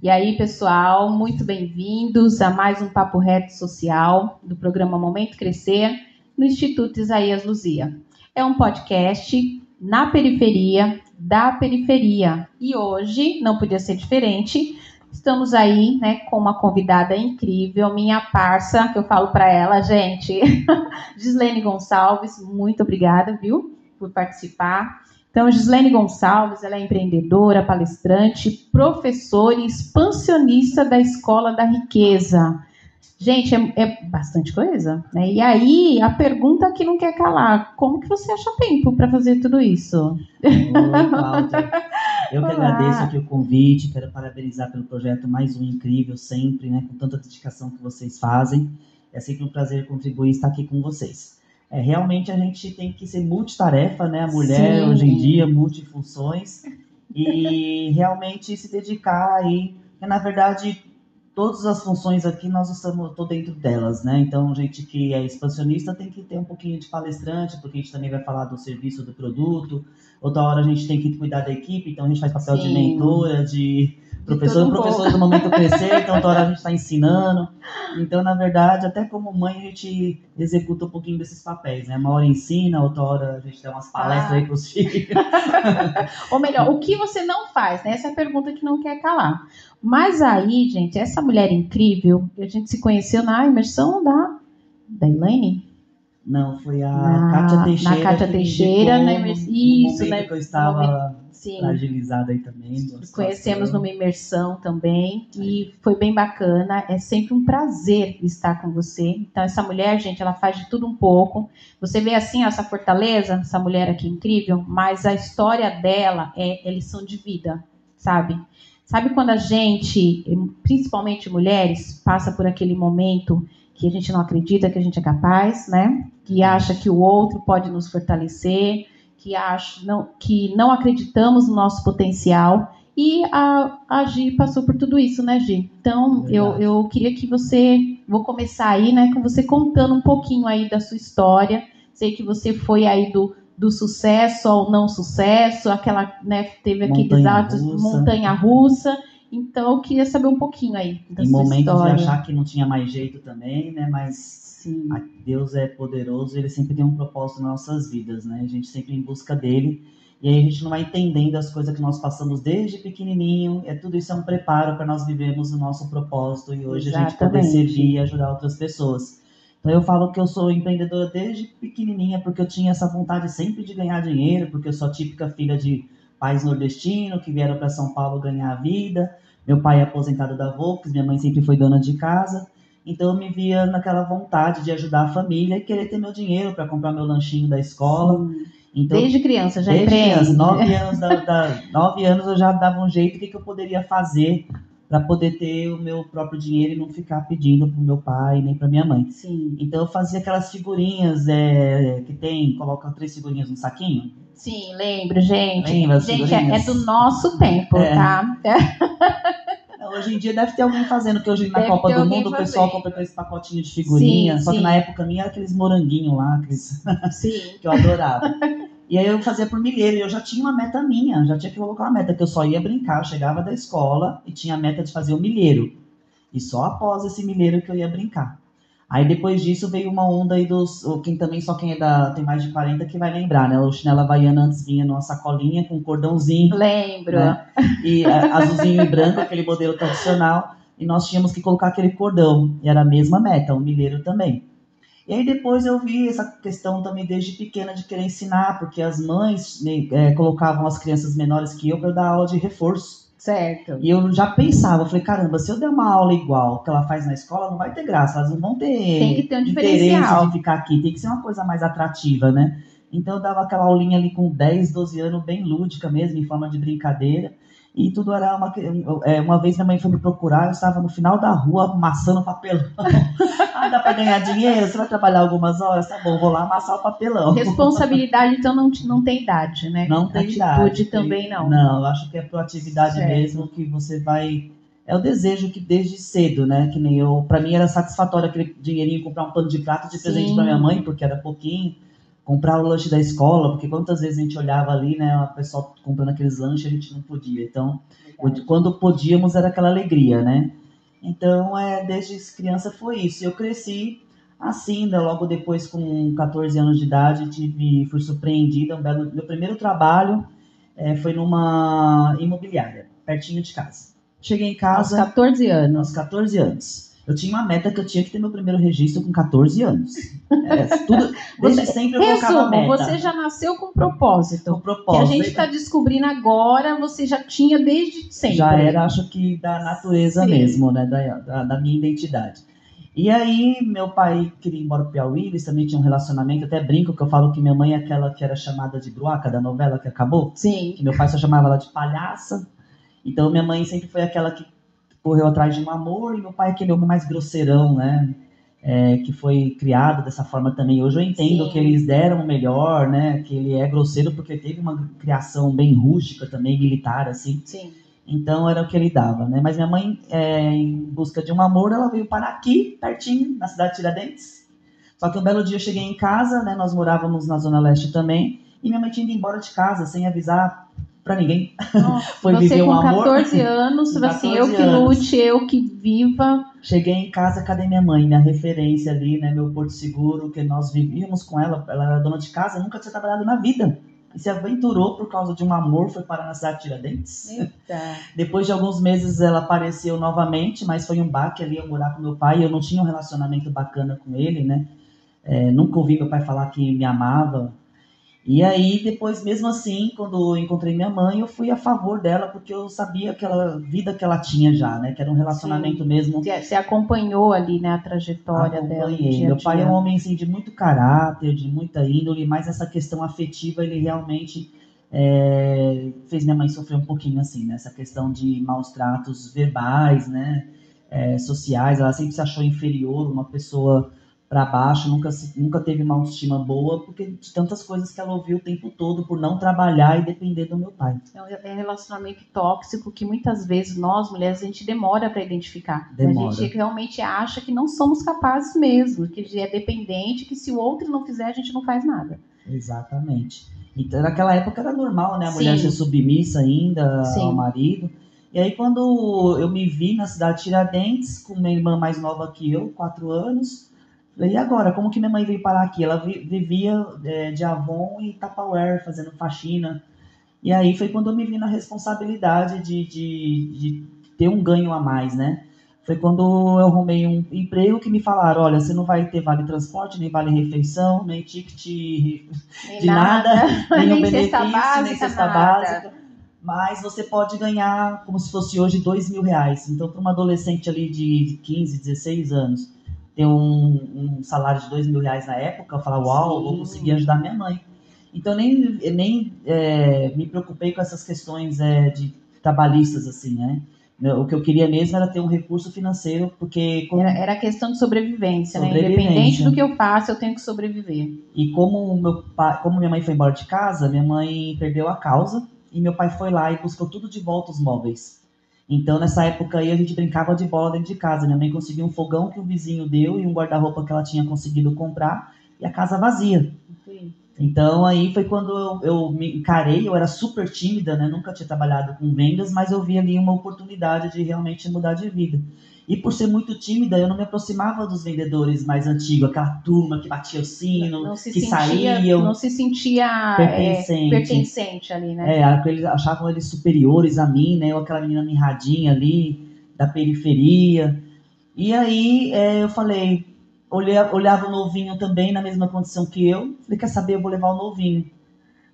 E aí, pessoal, muito bem-vindos a mais um Papo Reto Social do programa Momento Crescer, no Instituto Isaías Luzia. É um podcast na periferia da periferia. E hoje, não podia ser diferente, estamos aí, né, com uma convidada incrível, minha parça, que eu falo para ela, gente, Gislene Gonçalves, muito obrigada, viu, por participar. Então, Gislene Gonçalves, ela é empreendedora, palestrante, professora e expansionista da Escola da Riqueza. Gente, é bastante coisa, né? E aí, a pergunta que não quer calar, como que você acha tempo para fazer tudo isso? Oi, Cláudia. Eu que agradeço aqui o convite, quero parabenizar pelo projeto mais um incrível sempre, né? Com tanta dedicação que vocês fazem. É sempre um prazer contribuir e estar aqui com vocês. Realmente a gente tem que ser multitarefa, né? A mulher, Sim. hoje em dia, multifunções. E realmente se dedicar aí, porque, na verdade, todas as funções aqui tô dentro delas, né? Então, gente que é expansionista tem que ter um pouquinho de palestrante, porque a gente também vai falar do serviço, do produto. Outra hora a gente tem que cuidar da equipe, então a gente faz papel de mentora, de professor do Momento Crescer, então outra hora a gente está ensinando. Então, na verdade, até como mãe a gente executa um pouquinho desses papéis, né? Uma hora ensina, outra hora a gente dá umas palestras aí para os filhos. Ou melhor, o que você não faz, né? Essa é a pergunta que não quer calar. Mas aí, gente, essa mulher incrível, a gente se conheceu na imersão da Elaine? Não, foi a Kátia Teixeira. Na Kátia Teixeira, no momento né? que eu estava fragilizada aí também. Conhecemos numa imersão também e foi bem bacana. É sempre um prazer estar com você. Então, essa mulher, gente, ela faz de tudo um pouco. Você vê assim, essa fortaleza, essa mulher aqui incrível, mas a história dela é lição de vida, sabe? Sabe quando a gente, principalmente mulheres, passa por aquele momento que a gente não acredita que a gente é capaz, né? Que acha que o outro pode nos fortalecer, que não acreditamos no nosso potencial. E a Gi passou por tudo isso, né, Gi? Então, eu queria que vou começar aí, né, com você contando um pouquinho aí da sua história. Sei que você foi aí do sucesso ao não sucesso, teve aqueles atos montanha-russa. Então, eu queria saber um pouquinho aí da sua momentos história. De achar que não tinha mais jeito também, né? Mas Deus é poderoso, Ele sempre tem um propósito nas nossas vidas, né? A gente sempre em busca dele. E aí a gente não vai entendendo as coisas que nós passamos desde pequenininho. Tudo isso é um preparo para nós vivermos o nosso propósito e hoje a gente poder servir e ajudar outras pessoas. Então eu falo que eu sou empreendedora desde pequenininha porque eu tinha essa vontade sempre de ganhar dinheiro, porque eu sou a típica filha de pais nordestinos que vieram para São Paulo ganhar a vida. Meu pai é aposentado da Volks, minha mãe sempre foi dona de casa. Então eu me via naquela vontade de ajudar a família e querer ter meu dinheiro para comprar meu lanchinho da escola. Então, desde criança já empreende? Desde criança, 9 anos eu já dava um jeito, o que eu poderia fazer para poder ter o meu próprio dinheiro e não ficar pedindo para o meu pai nem para minha mãe. Sim. Então eu fazia aquelas figurinhas coloca 3 figurinhas no saquinho. Sim, lembro, gente. Lembra, gente, é do nosso tempo, tá? Hoje em dia deve ter alguém fazendo, que hoje na Copa do Mundo o pessoal compra aqueles pacotinhos de figurinha, só que na época minha era aqueles moranguinhos lá, que eu adorava. E aí eu fazia por milheiro, e eu já tinha uma meta minha, já tinha que colocar uma meta, que eu só ia brincar, eu chegava da escola e tinha a meta de fazer o milheiro. E só após esse milheiro que eu ia brincar. Aí depois disso veio uma onda aí quem tem mais de 40 que vai lembrar, né? O chinelo havaiana antes vinha numa sacolinha com um cordãozinho. Lembro. Né? E azulzinho e branco, aquele modelo tradicional. E nós tínhamos que colocar aquele cordão. E era a mesma meta, o milheiro também. E aí depois eu vi essa questão também desde pequena de querer ensinar, porque as mães colocavam as crianças menores que eu para dar aula de reforço. Certo. E eu já pensava, falei, caramba, se eu der uma aula igual que ela faz na escola, não vai ter graça, elas não vão ter, tem que ter um interesse de ficar aqui, tem que ser uma coisa mais atrativa, né? Então eu dava aquela aulinha ali com 10, 12 anos, bem lúdica mesmo, em forma de brincadeira. E tudo era uma vez minha mãe foi me procurar, eu estava no final da rua amassando papelão. Dá para ganhar dinheiro? Você vai trabalhar algumas horas? Tá bom, vou lá amassar o papelão. Responsabilidade, então, não tem idade, né? Não tem idade. Atitude também não. Não, eu acho que é proatividade mesmo, que você vai... É o desejo que desde cedo, né? Que nem eu... Para mim era satisfatório aquele dinheirinho comprar um pano de prato de presente para minha mãe, porque era pouquinho. comprar o lanche da escola, porque quantas vezes a gente olhava ali, né, o pessoal comprando aqueles lanches, a gente não podia. Então, quando podíamos, era aquela alegria, né? Então, desde criança foi isso. Eu cresci assim, né, logo depois, com 14 anos de idade, fui surpreendida. Meu primeiro trabalho foi numa imobiliária, pertinho de casa. Cheguei em casa... Aos 14 anos. Aos 14 anos. Eu tinha uma meta que eu tinha que ter meu primeiro registro com 14 anos. Desde sempre eu colocava meta. Você já nasceu com propósito. Com propósito. Que a gente está descobrindo agora, você já tinha desde sempre. Já era, acho que da natureza mesmo, né? Da minha identidade. E aí, meu pai queria ir embora pro Piauí, eles também tinham um relacionamento, até brinco que eu falo que minha mãe é aquela que era chamada de bruaca da novela que acabou. Sim. Que meu pai só chamava ela de palhaça. Então, minha mãe sempre foi aquela que correu atrás de um amor, e meu pai é aquele homem mais grosseirão, né? Que foi criado dessa forma também. Hoje eu entendo que eles deram o melhor, né? Que ele é grosseiro porque teve uma criação bem rústica também, militar, assim. Sim. Então era o que ele dava, né? Mas minha mãe, em busca de um amor, ela veio parar aqui, pertinho, na cidade de Tiradentes. Só que um belo dia eu cheguei em casa, né? Nós morávamos na Zona Leste também, e minha mãe tinha ido embora de casa, sem avisar pra ninguém. Nossa, foi viver um amor. Com 14 anos, com 14 assim, eu que lute, eu que viva. Cheguei em casa, cadê minha mãe? Minha referência ali, né? Meu porto seguro, que nós vivíamos com ela. Ela era dona de casa, nunca tinha trabalhado na vida. E se aventurou por causa de um amor, foi parar na cidade de Tiradentes. Eita. Depois de alguns meses ela apareceu novamente, mas foi um baque ali, eu morar com meu pai. Eu não tinha um relacionamento bacana com ele, né? Nunca ouvi meu pai falar que me amava. E aí, depois, mesmo assim, quando eu encontrei minha mãe, eu fui a favor dela, porque eu sabia aquela vida que ela tinha já, né? Que era um relacionamento mesmo... Você acompanhou ali, né, a trajetória dela. Meu pai é um homem, assim, de muito caráter, de muita índole, mas essa questão afetiva, ele realmente fez minha mãe sofrer um pouquinho, assim, né? Essa questão de maus tratos verbais, né? Sociais, ela sempre se achou inferior, uma pessoa... para baixo, nunca teve uma autoestima boa, porque de tantas coisas que ela ouviu o tempo todo por não trabalhar e depender do meu pai. É um relacionamento tóxico que muitas vezes nós, mulheres, a gente demora para identificar. Demora. A gente realmente acha que não somos capazes mesmo, que é dependente, que se o outro não fizer, a gente não faz nada. Exatamente. Então, naquela época era normal, né? A mulher ser submissa ainda ao marido. E aí, quando eu me vi na cidade de Tiradentes, com uma irmã mais nova que eu, 4 anos... E agora, como que minha mãe veio parar aqui? Ela vivia de Avon e Tupperware, fazendo faxina. E aí foi quando eu me vi na responsabilidade de ter um ganho a mais, né? Foi quando eu arrumei um emprego que me falaram, olha, você não vai ter vale transporte, nem vale refeição, nem ticket de nada, nem um benefício, nem cesta básica. Mas você pode ganhar, como se fosse hoje, R$2.000. Então, para uma adolescente ali de 15, 16 anos, ter um salário de R$2.000 na época, eu falava, uau, vou conseguir ajudar minha mãe. Então, nem me preocupei com essas questões de trabalhistas, assim, né? O que eu queria mesmo era ter um recurso financeiro, porque... Era questão de sobrevivência, né? Independente do que eu faça, eu tenho que sobreviver. E como minha mãe foi embora de casa, minha mãe perdeu a causa, e meu pai foi lá e buscou tudo de volta, os móveis. Então, nessa época aí, a gente brincava de bola dentro de casa. Minha mãe conseguiu um fogão que o vizinho deu e um guarda-roupa que ela tinha conseguido comprar, e a casa vazia. Sim. Então, aí foi quando eu me encarei, eu era super tímida, né? Nunca tinha trabalhado com vendas, mas eu vi ali uma oportunidade de realmente mudar de vida. E por ser muito tímida, eu não me aproximava dos vendedores mais antigos, aquela turma que batia o sino, saíam. Não se sentia pertencente ali, né? Eles achavam eles superiores a mim, né? Eu, aquela menina mirradinha ali, da periferia. E aí eu falei, olhava o novinho também na mesma condição que eu. Falei, quer saber, eu vou levar o novinho.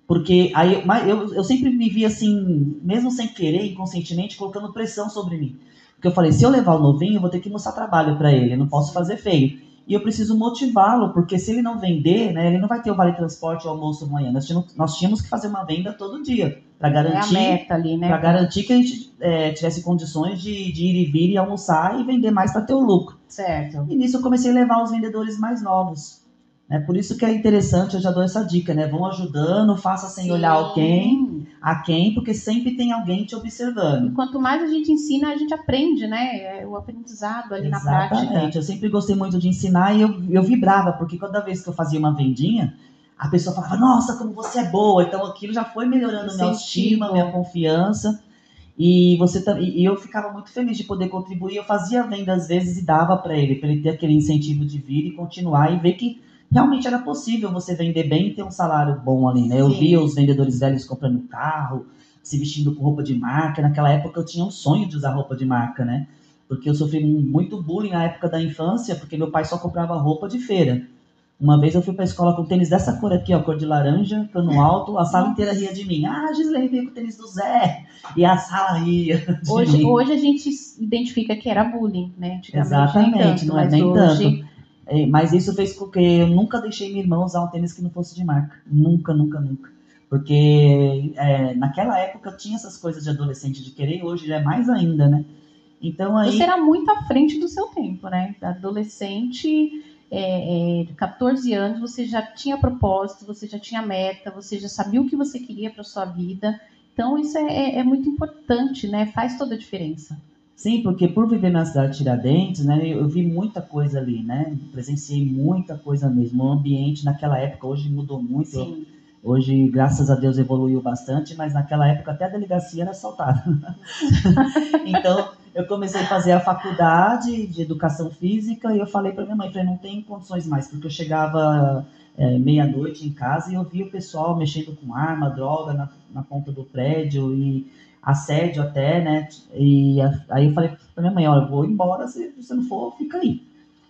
Porque aí eu sempre me via assim, mesmo sem querer, inconscientemente, colocando pressão sobre mim. Porque eu falei, se eu levar o novinho, eu vou ter que mostrar trabalho para ele, eu não posso fazer feio. E eu preciso motivá-lo, porque se ele não vender, né, ele não vai ter o vale transporte ou almoço amanhã. Nós tínhamos que fazer uma venda todo dia, para garantir, a meta ali, né? Para garantir que a gente tivesse condições de ir e vir e almoçar e vender mais para ter o lucro. Certo. E nisso eu comecei a levar os vendedores mais novos. Por isso que é interessante, eu já dou essa dica, né? Vão ajudando, faça sem olhar a quem, porque sempre tem alguém te observando. E quanto mais a gente ensina, a gente aprende, né? O aprendizado ali na prática. Exatamente, eu sempre gostei muito de ensinar e eu vibrava, porque cada vez que eu fazia uma vendinha, a pessoa falava, nossa, como você é boa. Então aquilo já foi melhorando minha autoestima, minha confiança. E eu ficava muito feliz de poder contribuir. Eu fazia venda às vezes e dava para ele ter aquele incentivo de vir e continuar e ver que realmente era possível você vender bem e ter um salário bom ali, né? Eu via os vendedores velhos comprando carro, se vestindo com roupa de marca. Naquela época eu tinha um sonho de usar roupa de marca, né? Porque eu sofri muito bullying na época da infância, porque meu pai só comprava roupa de feira. Uma vez eu fui pra escola com tênis dessa cor aqui, ó, cor de laranja, cano alto, a sala inteira ria de mim. Ah, Gislaine veio com o tênis do Zé. E a sala ria de mim. Hoje a gente identifica que era bullying, né? Exatamente, não é nem tanto. Mas isso fez com que eu nunca deixei minha irmã usar um tênis que não fosse de marca. Nunca, nunca, nunca. Porque naquela época eu tinha essas coisas de adolescente de querer, hoje já é mais ainda, né? Então aí... Você era muito à frente do seu tempo, né? Adolescente, de 14 anos, você já tinha propósito, você já tinha meta, você já sabia o que você queria para sua vida. Então isso é muito importante, né? Faz toda a diferença. Sim, porque por viver na cidade de Tiradentes, né, eu vi muita coisa ali, né? Presenciei muita coisa mesmo. O ambiente naquela época, hoje mudou muito. Sim. Hoje, graças a Deus, evoluiu bastante, mas naquela época até a delegacia era assaltada. Então, eu comecei a fazer a faculdade de educação física e eu falei para minha mãe, não tenho condições mais, porque eu chegava meia-noite em casa e eu via o pessoal mexendo com arma, droga na ponta do prédio e assédio até, né? E aí eu falei para minha mãe, olha, eu vou embora, se você não for, fica aí.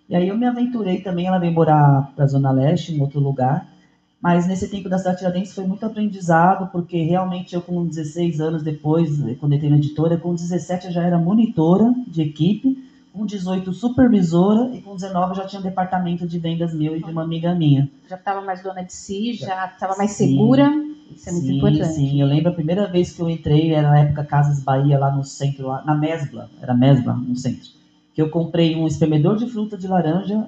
E aí eu me aventurei também, ela veio morar para a Zona Leste, em outro lugar. Mas nesse tempo da cidade Tiradentes foi muito aprendizado, porque realmente eu com 16 anos depois, quando entrei na editora, com 17 eu já era monitora de equipe, com 18 supervisora e com 19 eu já tinha um departamento de vendas meu e de uma amiga minha. Já estava mais dona de si, já estava mais segura, isso é muito importante. Sim, eu lembro a primeira vez que eu entrei, era na época Casas Bahia, lá no centro, lá, na Mesbla, era Mesbla no centro, que eu comprei um espremedor de fruta de laranja,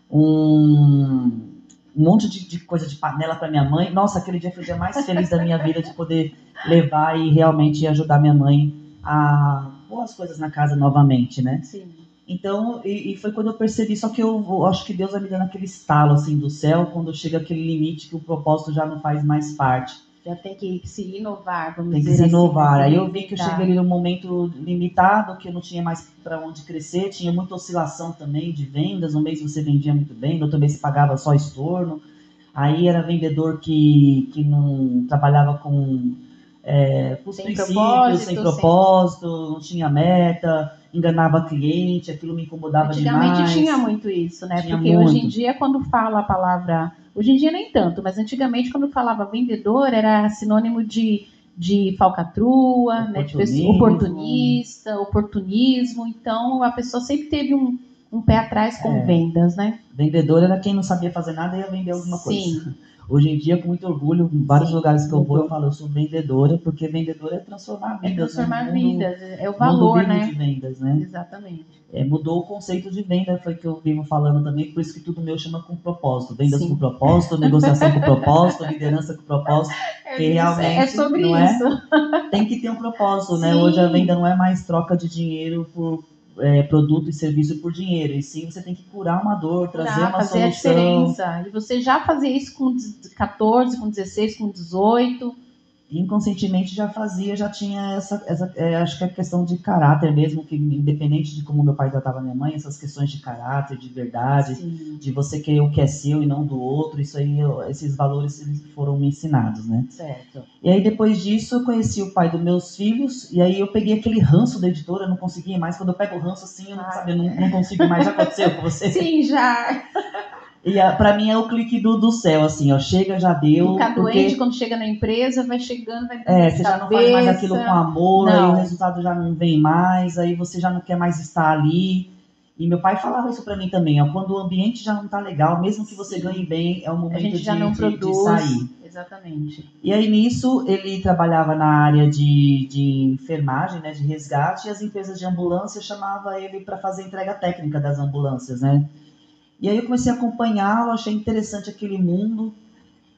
um monte de coisa de panela para minha mãe. Nossa, aquele dia foi o dia mais feliz da minha vida de poder levar e realmente ajudar minha mãe a pôr as coisas na casa novamente, né? Sim. Então, e foi quando eu percebi, só que eu acho que Deus vai me dando aquele estalo assim do céu, quando chega aquele limite que o propósito já não faz mais parte. Já tem que se inovar, vamos dizer assim. Tem que se inovar. Aí eu vi que eu cheguei ali num momento limitado, que eu não tinha mais para onde crescer, tinha muita oscilação também de vendas, um mês você vendia muito bem, no outro mês você pagava só estorno. Aí era vendedor que não trabalhava com os princípios, sem propósito, não tinha meta, enganava cliente, aquilo me incomodava demais. Antigamente tinha muito isso, né? Porque hoje em dia, quando fala a palavra... Hoje em dia nem tanto, mas antigamente quando falava vendedor era sinônimo de falcatrua, né? De oportunista, oportunismo. Então a pessoa sempre teve um pé atrás com vendas, né? Vendedor era quem não sabia fazer nada e ia vender alguma coisa. Sim. Hoje em dia, com muito orgulho, em vários lugares que eu vou, eu falo, eu sou vendedora, porque vendedora é transformar vidas. É transformar vidas, é o valor, né? De vendas, né? Exatamente. Mudou o conceito de venda, foi que eu vivo falando também, por isso que tudo meu chama com propósito. Vendas com propósito, negociação com propósito, liderança com propósito. Que realmente é sobre não isso. Tem que ter um propósito, né? Hoje a venda não é mais troca de dinheiro por produto e serviço por dinheiro, e sim você tem que curar uma dor, trazer uma fazer solução. A diferença. E você já fazia isso com 14, com 16, com 18? Inconscientemente já fazia, já tinha essa acho que é questão de caráter mesmo, que independente de como meu pai tratava minha mãe, essas questões de caráter, de verdade, sim, de você querer o que é seu e não do outro, isso aí, esses valores eles foram me ensinados, né? Certo. E aí depois disso eu conheci o pai dos meus filhos, e aí eu peguei aquele ranço da editora, eu não conseguia mais, quando eu pego o ranço assim, eu não consigo mais, já aconteceu com você? Sim, já. E pra mim é o clique do céu, assim, ó, chega, já deu. Ficar doente quando chega na empresa, vai chegando, vai você já não faz mais aquilo com amor, aí o resultado já não vem mais, aí você já não quer mais estar ali. E meu pai falava isso pra mim também, ó, quando o ambiente já não tá legal, mesmo que você ganhe bem, é o momento de sair. Exatamente. E aí nisso ele trabalhava na área de enfermagem, né, de resgate, e as empresas de ambulância chamavam ele para fazer entrega técnica das ambulâncias, né? E aí eu comecei a acompanhá-lo, achei interessante aquele mundo.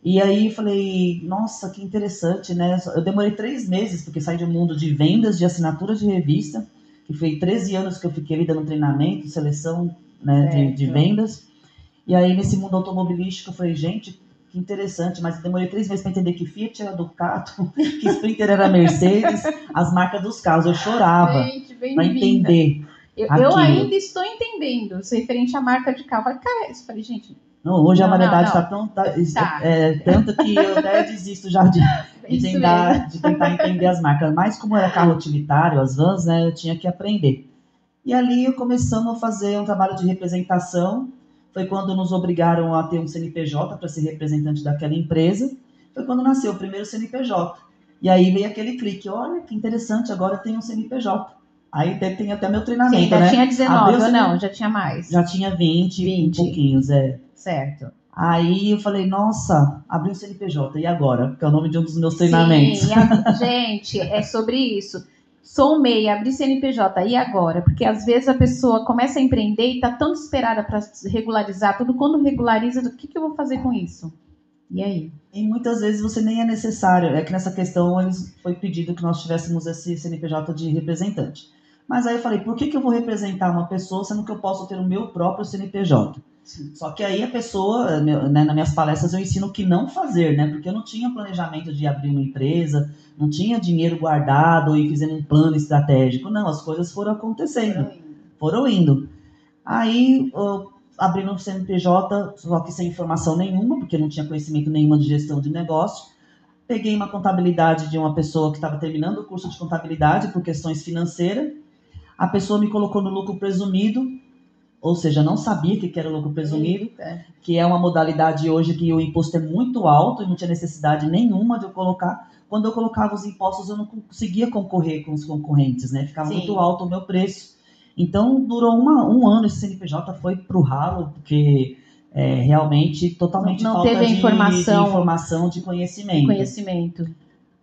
E aí falei, nossa, que interessante, né? Eu demorei 3 meses, porque saí de um mundo de vendas, de assinatura de revista, que foi 13 anos que eu fiquei ali dando treinamento, seleção, né, de vendas. E aí nesse mundo automobilístico eu falei, gente, que interessante, mas eu demorei 3 meses para entender que Fiat era Ducato, que Sprinter era Mercedes, as marcas dos carros. Eu chorava para entender. Eu ainda estou entendendo, referente à marca de carro. Cara, eu falei, gente... Não, hoje a variedade está tão... tanto que eu até desisto já de tentar entender as marcas. Mas como era carro utilitário, as vans, né, eu tinha que aprender. E ali começamos a fazer um trabalho de representação. Foi quando nos obrigaram a ter um CNPJ para ser representante daquela empresa. Foi quando nasceu o primeiro CNPJ. E aí veio aquele clique, olha que interessante, agora tem um CNPJ. Aí tem até meu treinamento, Sim, já tinha 19 ou não? Já tinha mais? Já tinha 20. Um pouquinhos, Certo. Aí eu falei, nossa, abri um CNPJ, e agora? Que é o nome de um dos meus treinamentos. Sim, gente, é sobre isso. Sou MEI, abri CNPJ, e agora? Porque às vezes a pessoa começa a empreender e está tão desesperada para regularizar tudo. Quando regulariza, o que eu vou fazer com isso? E aí? E muitas vezes você nem é necessário. É que nessa questão foi pedido que nós tivéssemos esse CNPJ de representante. Mas aí eu falei, por que eu vou representar uma pessoa sendo que eu posso ter o meu próprio CNPJ? Sim. Só que aí a pessoa, né, nas minhas palestras eu ensino o que não fazer, né? Porque eu não tinha planejamento de abrir uma empresa, não tinha dinheiro guardado e fazendo um plano estratégico. Não, as coisas foram acontecendo, foram indo. Aí eu abri no CNPJ, só que sem informação nenhuma, porque não tinha conhecimento nenhuma de gestão de negócio. Peguei uma contabilidade de uma pessoa que estava terminando o curso de contabilidade por questões financeiras. A pessoa me colocou no lucro presumido, ou seja, não sabia que era o lucro presumido, que é uma modalidade hoje que o imposto é muito alto e não tinha necessidade nenhuma de eu colocar. Quando eu colocava os impostos, eu não conseguia concorrer com os concorrentes, né? Ficava muito alto o meu preço. Então, durou um ano, esse CNPJ foi para o ralo, porque realmente totalmente não falta teve de informação, de conhecimento.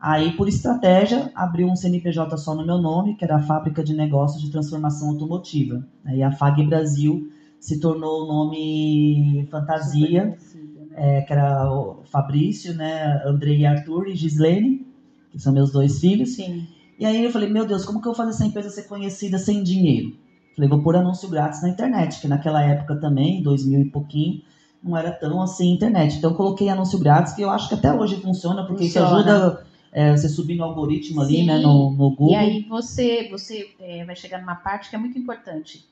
Aí, por estratégia, abri um CNPJ só no meu nome, que era a Fábrica de Negócios de Transformação Automotiva. Aí a FAG Brasil se tornou o nome fantasia, que era o Fabrício, né, Andrei e Arthur e Gislene, que são meus 2 filhos. Sim. E aí eu falei, meu Deus, como que eu vou fazer essa empresa ser conhecida sem dinheiro? Falei, vou pôr anúncio grátis na internet, que naquela época também, 2000 e pouquinho, não era tão assim internet. Então eu coloquei anúncio grátis, que eu acho que até hoje funciona, porque isso ajuda você subir no algoritmo ali, né, no Google. E aí você vai chegar numa parte que é muito importante.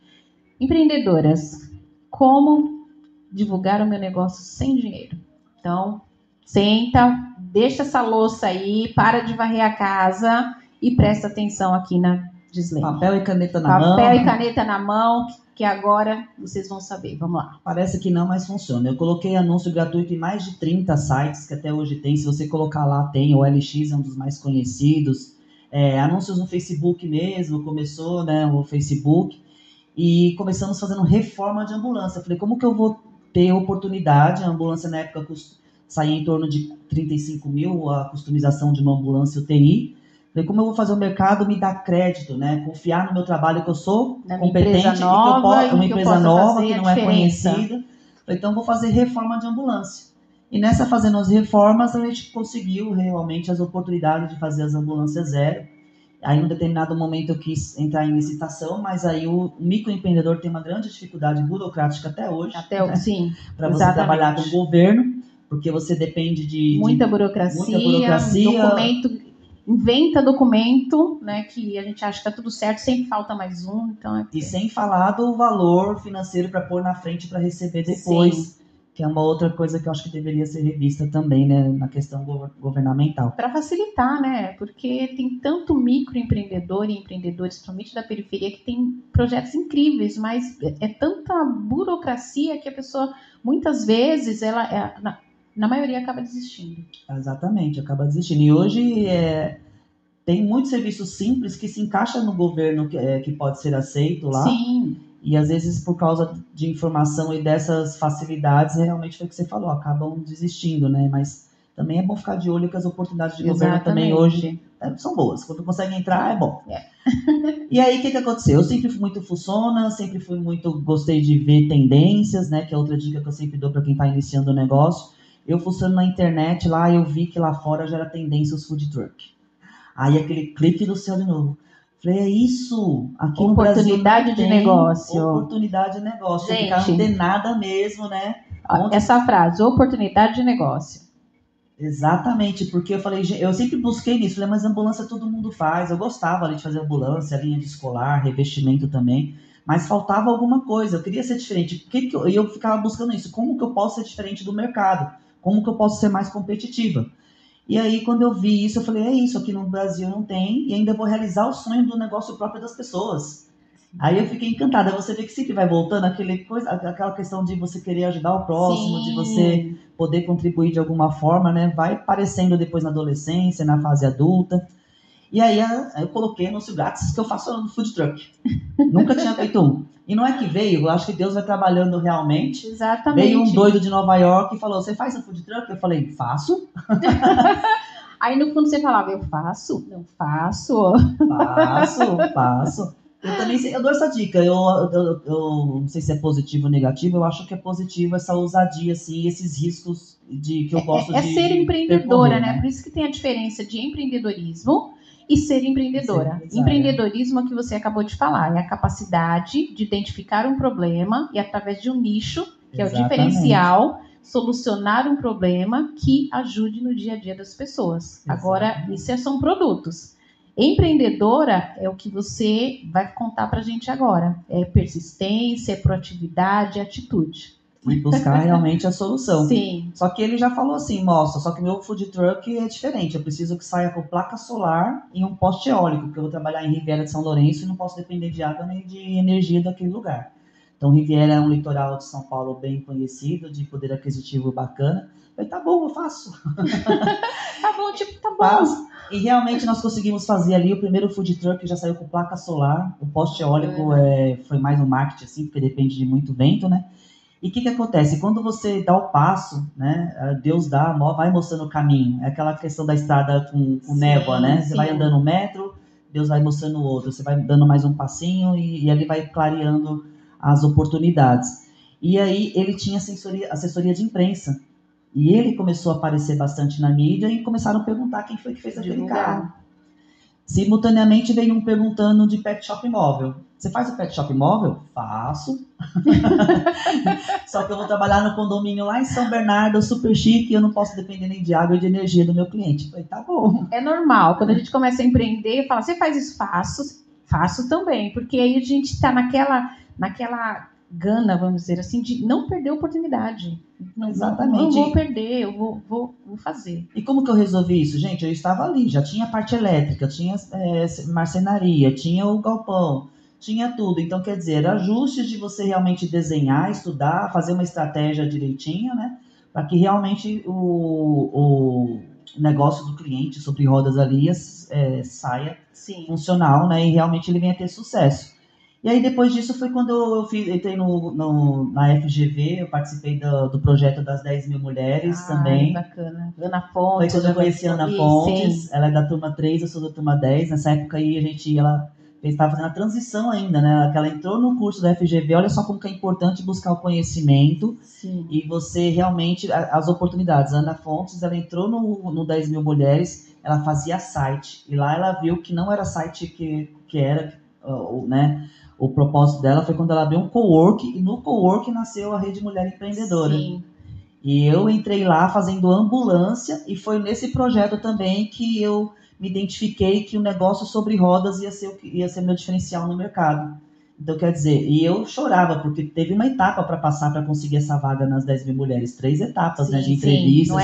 Empreendedoras, como divulgar o meu negócio sem dinheiro? Então, senta, deixa essa louça aí, para de varrer a casa e presta atenção aqui na Gislene. Papel e caneta na mão. Papel e caneta na mão, que agora vocês vão saber. Vamos lá. Parece que não, mas funciona. Eu coloquei anúncio gratuito em mais de 30 sites que até hoje tem. Se você colocar lá, tem. O LX é um dos mais conhecidos. Anúncios no Facebook mesmo, começou, né, o Facebook. E começamos fazendo reforma de ambulância. Eu falei, como que eu vou ter oportunidade? A ambulância na época saía em torno de 35 mil, a customização de uma ambulância UTI. Falei, como eu vou fazer o mercado me dar crédito, né? Confiar no meu trabalho, que eu sou competente, uma empresa nova que não é conhecida. Falei, então vou fazer reforma de ambulância. E nessa fazendo as reformas, a gente conseguiu realmente as oportunidades de fazer as ambulâncias zero. Aí, em um determinado momento, eu quis entrar em licitação, mas aí o microempreendedor tem uma grande dificuldade burocrática até hoje. Sim. Para você trabalhar com o governo, porque você depende de muita burocracia. Documento. Inventa documento, né, que a gente acha que está tudo certo, sempre falta mais um. Então E sem falar do valor financeiro para pôr na frente para receber depois. Sim. Que é uma outra coisa que eu acho que deveria ser revista também, né, na questão governamental. Para facilitar, né, porque tem tanto microempreendedor e empreendedores, principalmente da periferia, que tem projetos incríveis, mas é tanta burocracia que a pessoa, muitas vezes, na maioria acaba desistindo. Exatamente, acaba desistindo. E hoje tem muitos serviços simples que se encaixam no governo que pode ser aceito lá. Sim. E às vezes, por causa de informação e dessas facilidades, realmente foi o que você falou, acabam desistindo, né? Mas também é bom ficar de olho que as oportunidades de governo também hoje são boas. Quando consegue entrar, é bom. E aí, o que aconteceu? Eu sempre fui muito fuçona, gostei de ver tendências, né? Que é outra dica que eu sempre dou para quem está iniciando o negócio. Eu fuçando na internet lá, eu vi que lá fora já era tendência os food truck. Aí aquele clique do céu de novo. Falei, é isso, aqui no Brasil oportunidade de negócio. Oportunidade de negócio, gente, ficar antenada mesmo, né? Essa frase, oportunidade de negócio. Exatamente, porque eu falei, eu sempre busquei nisso, falei, mas ambulância todo mundo faz, eu gostava ali de fazer ambulância, linha de escolar, revestimento também, mas faltava alguma coisa, eu queria ser diferente, e eu ficava buscando isso, como que eu posso ser diferente do mercado, como que eu posso ser mais competitiva? E aí, quando eu vi isso, eu falei, é isso, aqui no Brasil não tem, e ainda vou realizar o sonho do negócio próprio das pessoas. Aí eu fiquei encantada. Você vê que sempre vai voltando aquela questão de você querer ajudar o próximo, Sim. de você poder contribuir de alguma forma, né? Vai aparecendo depois na adolescência, na fase adulta. E aí eu coloquei anúncio grátis que eu faço no food truck. Nunca tinha feito um. E não é que veio, eu acho que Deus vai trabalhando realmente. Exatamente. Veio um doido de Nova York e falou, você faz um food truck? Eu falei, faço. Aí no fundo você falava, eu faço? Não faço. Faço. Eu também eu dou essa dica. Eu não sei se é positivo ou negativo. Eu acho que é positivo essa ousadia, assim, esses riscos que eu gosto de. É ser empreendedora, né? Por isso que tem a diferença de empreendedorismo e ser empreendedora. Empreendedorismo é o que você acabou de falar, é a capacidade de identificar um problema e através de um nicho, que é o diferencial, solucionar um problema que ajude no dia a dia das pessoas. Agora, isso são produtos. Empreendedora é o que você vai contar pra gente agora. É persistência, é proatividade, é atitude. E buscar realmente a solução. Sim. Só que ele já falou assim, moça, só que meu food truck é diferente. Eu preciso que saia com placa solar e um poste eólico, porque eu vou trabalhar em Riviera de São Lourenço e não posso depender de água nem de energia daquele lugar. Então, Riviera é um litoral de São Paulo bem conhecido, de poder aquisitivo bacana. Eu falei, tá bom, eu faço. Tá bom, tipo, tá bom. Faço. E realmente nós conseguimos fazer ali o primeiro food truck que já saiu com placa solar. O poste eólico foi mais um marketing, assim, porque depende de muito vento, né? E o que acontece? Quando você dá o passo, né? Deus vai mostrando o caminho. É aquela questão da estrada com névoa, né? Você vai andando 1 metro, Deus vai mostrando o outro. Você vai dando mais um passinho e ele vai clareando as oportunidades. E aí ele tinha assessoria de imprensa. E ele começou a aparecer bastante na mídia e começaram a perguntar quem foi que fez aquele carro. Simultaneamente veio um perguntando de pet shop móvel. Você faz o pet shop móvel? Faço. Só que eu vou trabalhar no condomínio lá em São Bernardo, super chique, e eu não posso depender nem de água e de energia do meu cliente. Eu falei, tá bom. É normal. Quando a gente começa a empreender, fala, você faz isso? Faço também. Porque aí a gente está naquela gana, vamos dizer assim, de não perder a oportunidade. Exatamente. Não vou perder, eu vou fazer. E como que eu resolvi isso? Gente, eu estava ali, já tinha parte elétrica, tinha marcenaria, tinha o galpão, tinha tudo. Então, quer dizer, ajustes de você realmente desenhar, estudar, fazer uma estratégia direitinho, né? Para que realmente o negócio do cliente sobre rodas ali saia funcional, né? E realmente ele venha ter sucesso. E aí, depois disso, foi quando eu entrei na FGV, eu participei do projeto das 10 mil mulheres também. Bacana. Ana Fontes. Foi quando eu conheci a Ana Fontes, ela é da turma 3, eu sou da turma 10. Nessa época aí, ela estava fazendo a transição ainda, né? Ela entrou no curso da FGV, olha só como que é importante buscar o conhecimento. Sim. E você realmente, as oportunidades. A Ana Fontes, ela entrou no 10 mil mulheres, ela fazia site. E lá ela viu que não era site que era, né? O propósito dela foi quando ela abriu um cowork, e no cowork nasceu a Rede Mulher Empreendedora. Sim. E eu entrei lá fazendo ambulância, e foi nesse projeto também que eu me identifiquei que o negócio sobre rodas ia ser meu diferencial no mercado. Então, quer dizer, e eu chorava, porque teve uma etapa para passar para conseguir essa vaga nas 10 mil mulheres. 3 etapas, né, de entrevistas.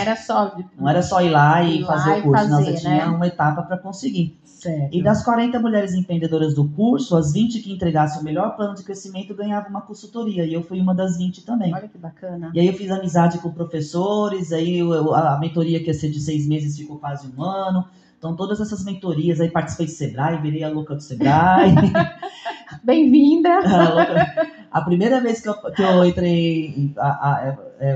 Não era só ir lá e fazer o curso, não, você tinha uma etapa para conseguir. Certo. E das 40 mulheres empreendedoras do curso, as 20 que entregassem o melhor plano de crescimento ganhavam uma consultoria, e eu fui uma das 20 também. Olha que bacana. E aí eu fiz amizade com professores, aí a mentoria que ia ser de 6 meses ficou quase 1 ano. Então, todas essas mentorias, aí participei do Sebrae, virei a louca do Sebrae. Bem-vinda! A primeira vez que eu entrei,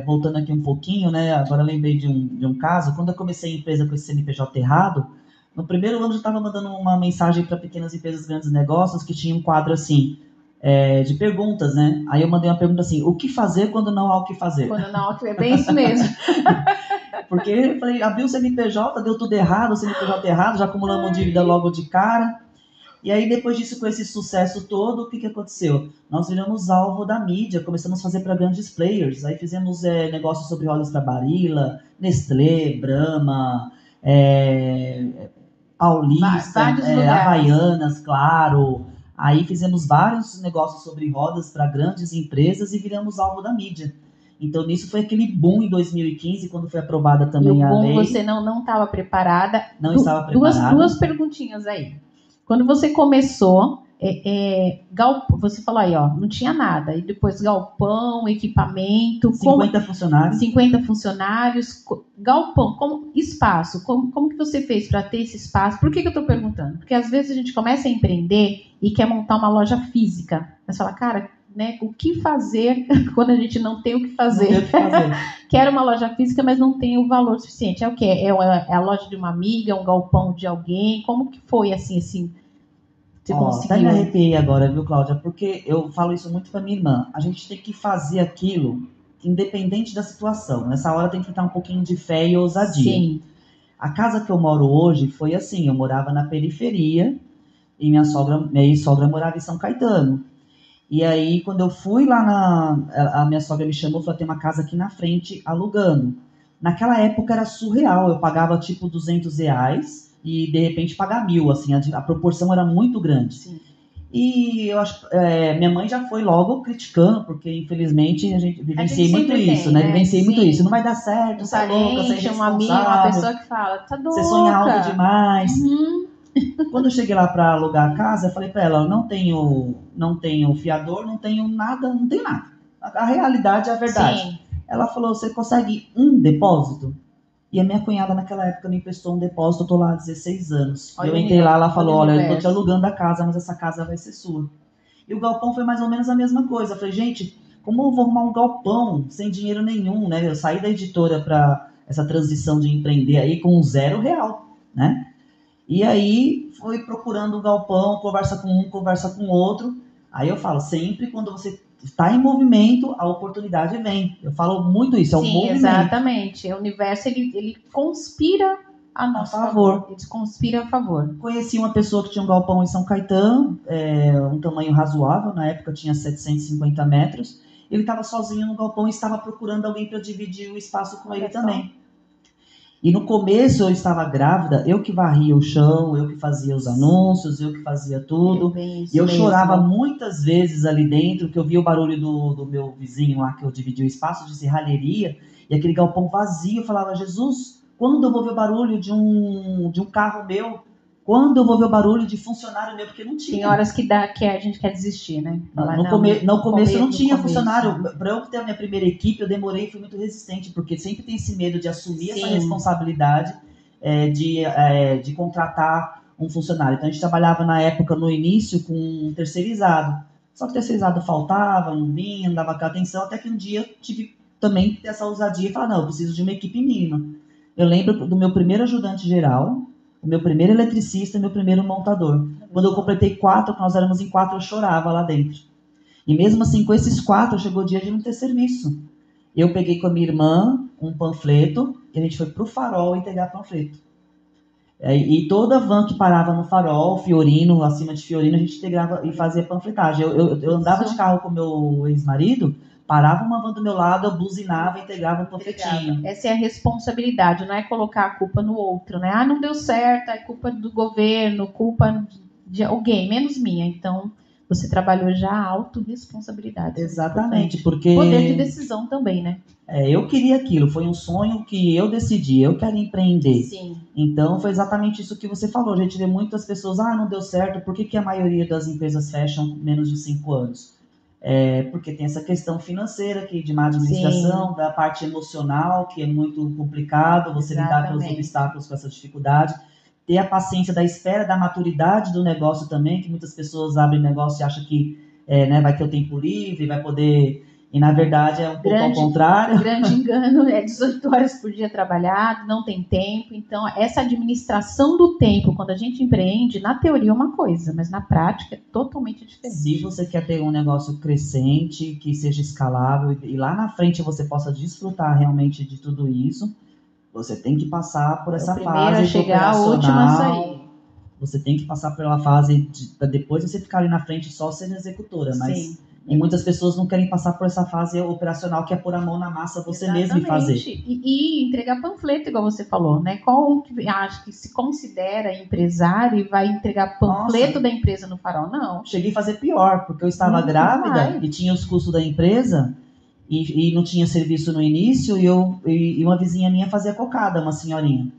voltando aqui um pouquinho, né? Agora eu lembrei de um caso. Quando eu comecei a empresa com esse CNPJ errado, no primeiro ano eu já estava mandando uma mensagem para pequenas empresas, grandes negócios, que tinha um quadro assim, de perguntas, né? Aí eu mandei uma pergunta assim, o que fazer quando não há o que fazer? Quando não há o que fazer, é bem isso mesmo. Porque eu falei, abriu o CNPJ, deu tudo errado, o CNPJ errado, já acumulamos dívida logo de cara. E aí, depois disso, com esse sucesso todo, o que aconteceu? Nós viramos alvo da mídia, começamos a fazer para grandes players. Aí fizemos negócios sobre rodas para Barilla, Nestlé, Brahma, Paulista, Havaianas, claro. Aí fizemos vários negócios sobre rodas para grandes empresas e viramos alvo da mídia. Então, nisso foi aquele boom em 2015, quando foi aprovada também a lei. Você não estava preparada. Não estava preparada. Duas perguntinhas aí. Quando você começou, você falou aí, ó, não tinha nada. E depois galpão, equipamento. 50 funcionários. 50 funcionários. Galpão, espaço. Como que você fez para ter esse espaço? Por que eu estou perguntando? Porque às vezes a gente começa a empreender e quer montar uma loja física. Mas fala, cara, né, o que fazer quando a gente não tem o que fazer? Não tem o que fazer. Quero uma loja física, mas não tem o valor suficiente. É o quê? É a loja de uma amiga, é um galpão de alguém? Como que foi assim? Você conseguiu? Até me arrepiei agora, viu, Cláudia? Porque eu falo isso muito para minha irmã. A gente tem que fazer aquilo independente da situação. Nessa hora tem que estar um pouquinho de fé e ousadia. Sim. A casa que eu moro hoje foi assim, eu morava na periferia e minha sogra morava em São Caetano. E aí, quando eu fui lá a minha sogra me chamou e falou, tem uma casa aqui na frente alugando. Naquela época era surreal, eu pagava tipo R$200 e de repente pagar 1.000, assim, a proporção era muito grande. Sim. E eu acho, minha mãe já foi logo criticando, porque infelizmente a gente vivenciei muito isso, né? Vivenciei muito isso. Não vai dar certo, você é louca, você é irresponsável. Uma amiga, uma pessoa que fala, tá louca. Você sonha alto demais. Uhum. Quando eu cheguei lá para alugar a casa, eu falei para ela, não tenho fiador, não tenho nada, não tenho nada. A realidade é a verdade. Sim. Ela falou, você consegue um depósito? E a minha cunhada naquela época me emprestou um depósito, eu tô lá há 16 anos. Eu entrei lá, ela falou, olha, eu tô te alugando a casa, mas essa casa vai ser sua. E o galpão foi mais ou menos a mesma coisa. Eu falei, gente, como eu vou arrumar um galpão sem dinheiro nenhum, né? Eu saí da editora para essa transição de empreender aí com R$0, né? E aí foi procurando um galpão, conversa com um, conversa com outro. Aí eu falo, sempre quando você está em movimento, a oportunidade vem. Eu falo muito isso, é um movimento. Exatamente. O universo, ele conspira a nosso favor. Ele conspira a favor. Conheci uma pessoa que tinha um galpão em São Caetano, um tamanho razoável, na época tinha 750 metros. Ele estava sozinho no galpão e estava procurando alguém para dividir o espaço com ele também. E no começo eu estava grávida, eu que varria o chão, eu que fazia os anúncios, eu que fazia tudo. E eu chorava muitas vezes ali dentro, que eu via o barulho do meu vizinho lá, que eu dividi o espaço de serralheria, e aquele galpão vazio. Eu falava, Jesus, quando eu vou ver o barulho de um carro meu? Quando eu vou ver o barulho de funcionário meu? Porque não tinha. Tem horas que a gente quer desistir, né? No começo não tinha funcionário. Para eu ter a minha primeira equipe, eu demorei e fui muito resistente, porque sempre tem esse medo de assumir essa responsabilidade de contratar um funcionário. Então a gente trabalhava na época, no início, com um terceirizado. Só que o terceirizado faltava, não vinha, não dava atenção, até que um dia tive também essa ousadia e falar, não, eu preciso de uma equipe mínima. Eu lembro do meu primeiro ajudante geral, o meu primeiro eletricista e meu primeiro montador. Quando eu completei 4, que nós éramos em 4, eu chorava lá dentro. E mesmo assim, com esses 4, chegou o dia de não ter serviço. Eu peguei com a minha irmã um panfleto e a gente foi pro Farol entregar panfleto. E toda van que parava no Farol, Fiorino, acima de Fiorino, a gente integrava e fazia panfletagem. Eu andava de carro com meu ex-marido, parava uma van do meu lado, eu buzinava e integrava um panfletinho. Essa é a responsabilidade, não é colocar a culpa no outro, né? Ah, não deu certo, é culpa do governo, culpa de alguém, menos minha. Então, você trabalhou já a autorresponsabilidade. Exatamente, porque... Poder de decisão também, né? Eu queria aquilo, foi um sonho que eu decidi, eu quero empreender. Sim. Então, foi exatamente isso que você falou. A gente vê muitas pessoas, não deu certo, por que a maioria das empresas fecham menos de 5 anos? Porque tem essa questão financeira aqui, de má administração, Sim. da parte emocional, que é muito complicado, você lidar com os obstáculos, com essa dificuldade. Ter a paciência da espera, da maturidade do negócio também, que muitas pessoas abrem negócio e acham que vai ter o tempo livre, vai poder... E, na verdade, é um pouco ao contrário. Grande engano, 18 horas por dia trabalhado, não tem tempo. Então, essa administração do tempo, quando a gente empreende, na teoria é uma coisa, mas na prática é totalmente diferente. Se você quer ter um negócio crescente, que seja escalável, e lá na frente você possa desfrutar realmente de tudo isso, você tem que passar por essa fase a chegar, a última a sair. você tem que passar pela fase para depois você ficar ali na frente só sendo executora, mas Sim. E muitas pessoas não querem passar por essa fase operacional, que é pôr a mão na massa você mesmo e fazer. E entregar panfleto, igual você falou, né? Qual que acha que se considera empresário e vai entregar panfleto da empresa no farol? Não. Cheguei a fazer pior, porque eu estava grávida e tinha os custos da empresa e não tinha serviço no início e uma vizinha minha fazia cocada, uma senhorinha.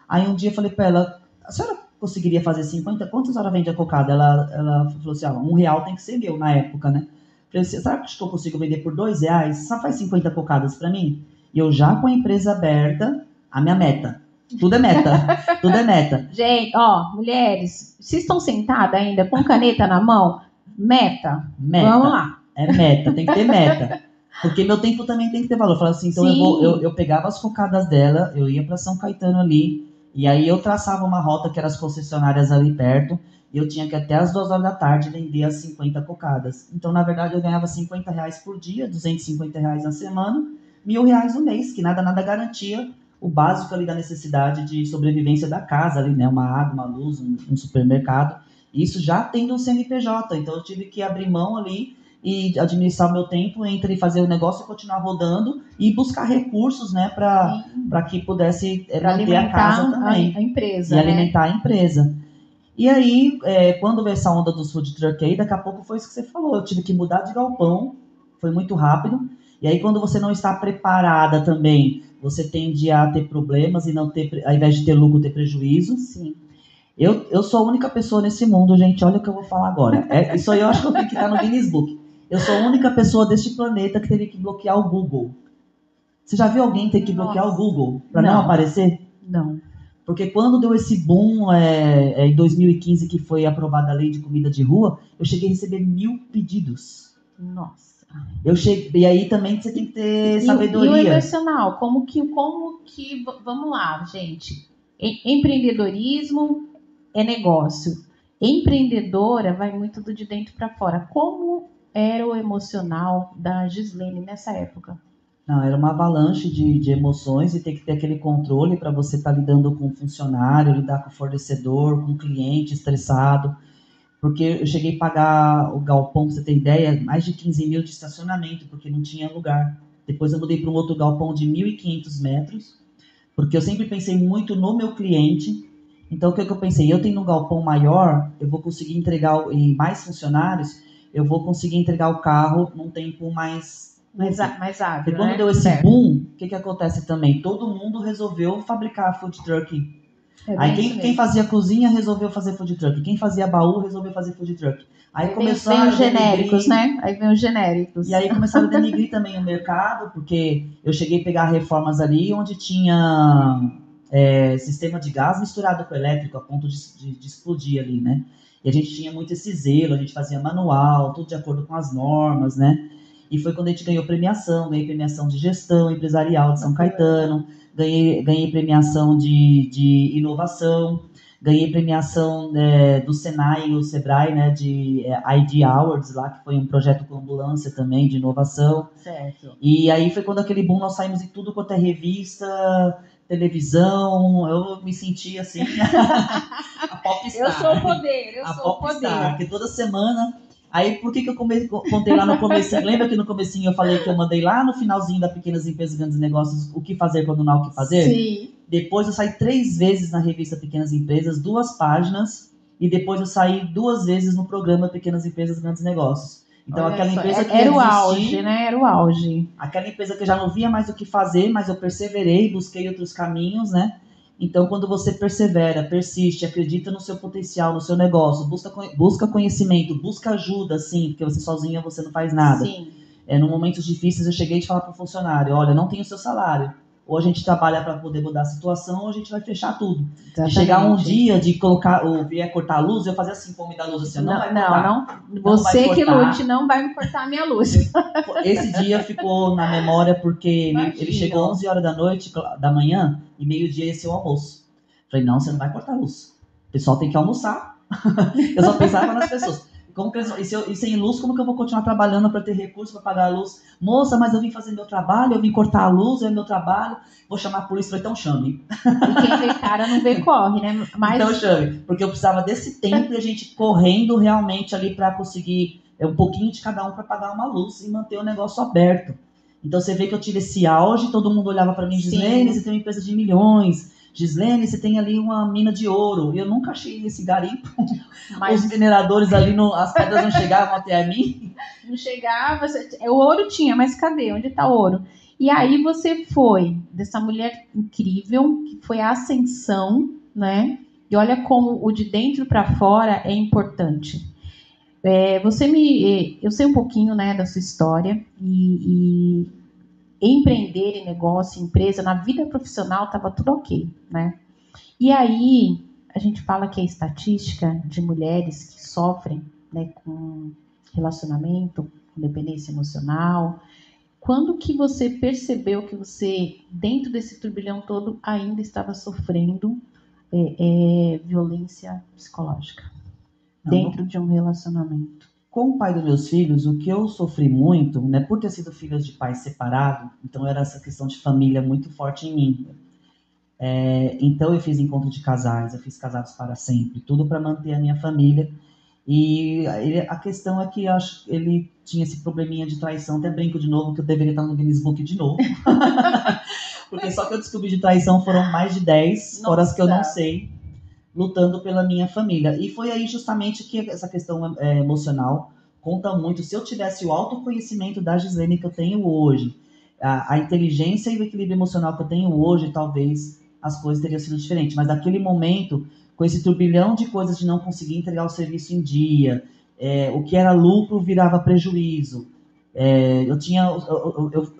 Aí um dia eu falei para ela, a senhora conseguiria fazer 50? Quanto a senhora vende a cocada? Ela falou assim, R$1 tem que ser meu na época, né? Eu falei, sabe que eu consigo vender por R$2? Só faz 50 cocadas para mim? E eu já com a empresa aberta, a minha meta. Tudo é meta. Tudo é meta. Gente, mulheres, vocês estão sentadas ainda com caneta na mão? Meta. Vamos lá. É meta, tem que ter meta. Porque meu tempo também tem que ter valor. Eu falava assim, então eu pegava as cocadas dela, eu ia para São Caetano ali, e aí eu traçava uma rota que eram as concessionárias ali perto, e eu tinha que até as 2 horas da tarde vender as 50 cocadas. Então, na verdade, eu ganhava R$50 por dia, R$250 na semana, R$1.000 no mês, que nada garantia o básico ali da necessidade de sobrevivência da casa ali, né? Uma água, uma luz, um supermercado. Isso já tendo um CNPJ. Então, eu tive que abrir mão ali e administrar o meu tempo entre fazer o negócio e continuar rodando e buscar recursos, né, para que pudesse manter a casa também. A empresa, e alimentar a empresa. E aí, quando veio essa onda dos food truck aí, daqui a pouco foi isso que você falou, eu tive que mudar de galpão, foi muito rápido, e aí quando você não está preparada também, você tende a ter problemas e não ter, ao invés de ter lucro, ter prejuízo. Sim. Eu sou a única pessoa nesse mundo, gente, olha o que eu vou falar agora. Isso aí eu acho que eu tenho que estar no Guinness Book. Eu sou a única pessoa deste planeta que teve que bloquear o Google. Você já viu alguém ter que bloquear o Google para não aparecer? Não. Porque quando deu esse boom, em 2015, que foi aprovada a lei de comida de rua, eu cheguei a receber 1.000 pedidos. Nossa. E aí também você tem que ter sabedoria. E o emocional, como que, vamos lá, gente. Empreendedorismo é negócio. Empreendedora vai muito do de dentro para fora. Como era o emocional da Gislene nessa época? Não, era uma avalanche de emoções e ter que ter aquele controle para você estar lidando com o funcionário, lidar com o fornecedor, com o cliente estressado. Porque eu cheguei a pagar o galpão, pra você ter ideia, mais de 15 mil de estacionamento, porque não tinha lugar. Depois eu mudei para um outro galpão de 1.500 metros, porque eu sempre pensei muito no meu cliente. Então, o que eu pensei? Eu tendo um galpão maior, eu vou conseguir entregar, e mais funcionários, eu vou conseguir entregar o carro num tempo mais hábil. E quando deu esse boom, o que acontece também? Todo mundo resolveu fabricar food truck. Aí quem fazia cozinha resolveu fazer food truck. Quem fazia baú resolveu fazer food truck. Aí começaram os genéricos, né? Aí vem os genéricos. E aí começaram a denigrir também o mercado, porque eu cheguei a pegar reformas ali onde tinha sistema de gás misturado com elétrico, a ponto de explodir ali, né? E a gente tinha muito esse zelo, a gente fazia manual, tudo de acordo com as normas, né? E foi quando a gente ganhei premiação de gestão empresarial de São Caetano, ganhei premiação de inovação, ganhei premiação do Senai e o Sebrae, né, de ID Awards lá, que foi um projeto com ambulância também, de inovação. Certo. E aí foi quando aquele boom, nós saímos em tudo quanto é revista, televisão, eu me senti assim, a popstar. Eu sou o poder, sou o poder. Porque toda semana... Aí, por que eu contei lá no comecinho? Lembra que no comecinho eu falei que eu mandei lá no finalzinho da Pequenas Empresas e Grandes Negócios o que fazer quando não há o que fazer? Sim. Depois eu saí 3 vezes na revista Pequenas Empresas, 2 páginas, e depois eu saí 2 vezes no programa Pequenas Empresas e Grandes Negócios. Então, olha aquela só, empresa que era o auge, né? Era o auge. Aquela empresa que eu já não via mais o que fazer, mas eu perseverei, busquei outros caminhos, né? Então, quando você persevera, persiste, acredita no seu potencial, no seu negócio, busca conhecimento, busca ajuda, sim, porque você sozinha você não faz nada. Sim. No momentos difíceis, eu cheguei a falar para o funcionário, olha, não tem o seu salário. Ou a gente trabalha para poder mudar a situação, ou a gente vai fechar tudo. Exatamente. E chegar um dia de colocar, ou vier cortar a luz, eu fazer assim, como me dar luz, assim, não vai cortar. Não. Você que lute, não vai me cortar a minha luz. Esse dia ficou na memória porque ele chegou 11 horas da manhã e meio-dia ia ser o almoço. Falei, não, você não vai cortar a luz. O pessoal tem que almoçar. Eu só pensava nas pessoas. Como que e sem luz, como que eu vou continuar trabalhando para ter recurso para pagar a luz? Moça, mas eu vim fazer meu trabalho, eu vim cortar a luz, é meu trabalho, vou chamar a polícia, então chame. E quem vê cara não vê corre, né? Mas... Então chame, porque eu precisava desse tempo e a gente correndo realmente ali para conseguir um pouquinho de cada um para pagar uma luz e manter o negócio aberto. Então você vê que eu tive esse auge, todo mundo olhava para mim, Gislene, você tem uma empresa de milhões, Gislene, você tem ali uma mina de ouro. Eu nunca achei esse garimpo. Mas... Os mineradores ali, as pedras não chegavam até a mim. Não chegava, o ouro tinha, mas cadê? Onde está o ouro? E aí você foi dessa mulher incrível, que foi a ascensão, né? E olha como o de dentro para fora é importante. Eu sei um pouquinho, né, da sua história e empreender em negócio, empresa, na vida profissional estava tudo ok, né? E aí a gente fala que a estatística de mulheres que sofrem, né, com relacionamento, com dependência emocional. Quando que você percebeu que você, dentro desse turbilhão todo, ainda estava sofrendo violência psicológica? Dentro de um relacionamento. Com o pai dos meus filhos, o que eu sofri muito, né, por ter sido filhos de pais separados, então era essa questão de família muito forte em mim. Então eu fiz encontro de casais, eu fiz casados para sempre, tudo para manter a minha família. E a questão é que eu acho que ele tinha esse probleminha de traição, até brinco de novo que eu deveria estar no Guinness Book de novo. Porque só que eu descobri de traição foram mais de 10, fora as que eu não sei, lutando pela minha família. E foi aí justamente que essa questão emocional conta muito. Se eu tivesse o autoconhecimento da Gislene que eu tenho hoje, a inteligência e o equilíbrio emocional que eu tenho hoje, talvez as coisas teriam sido diferentes. Mas naquele momento, com esse turbilhão de coisas de não conseguir entregar o serviço em dia, o que era lucro virava prejuízo.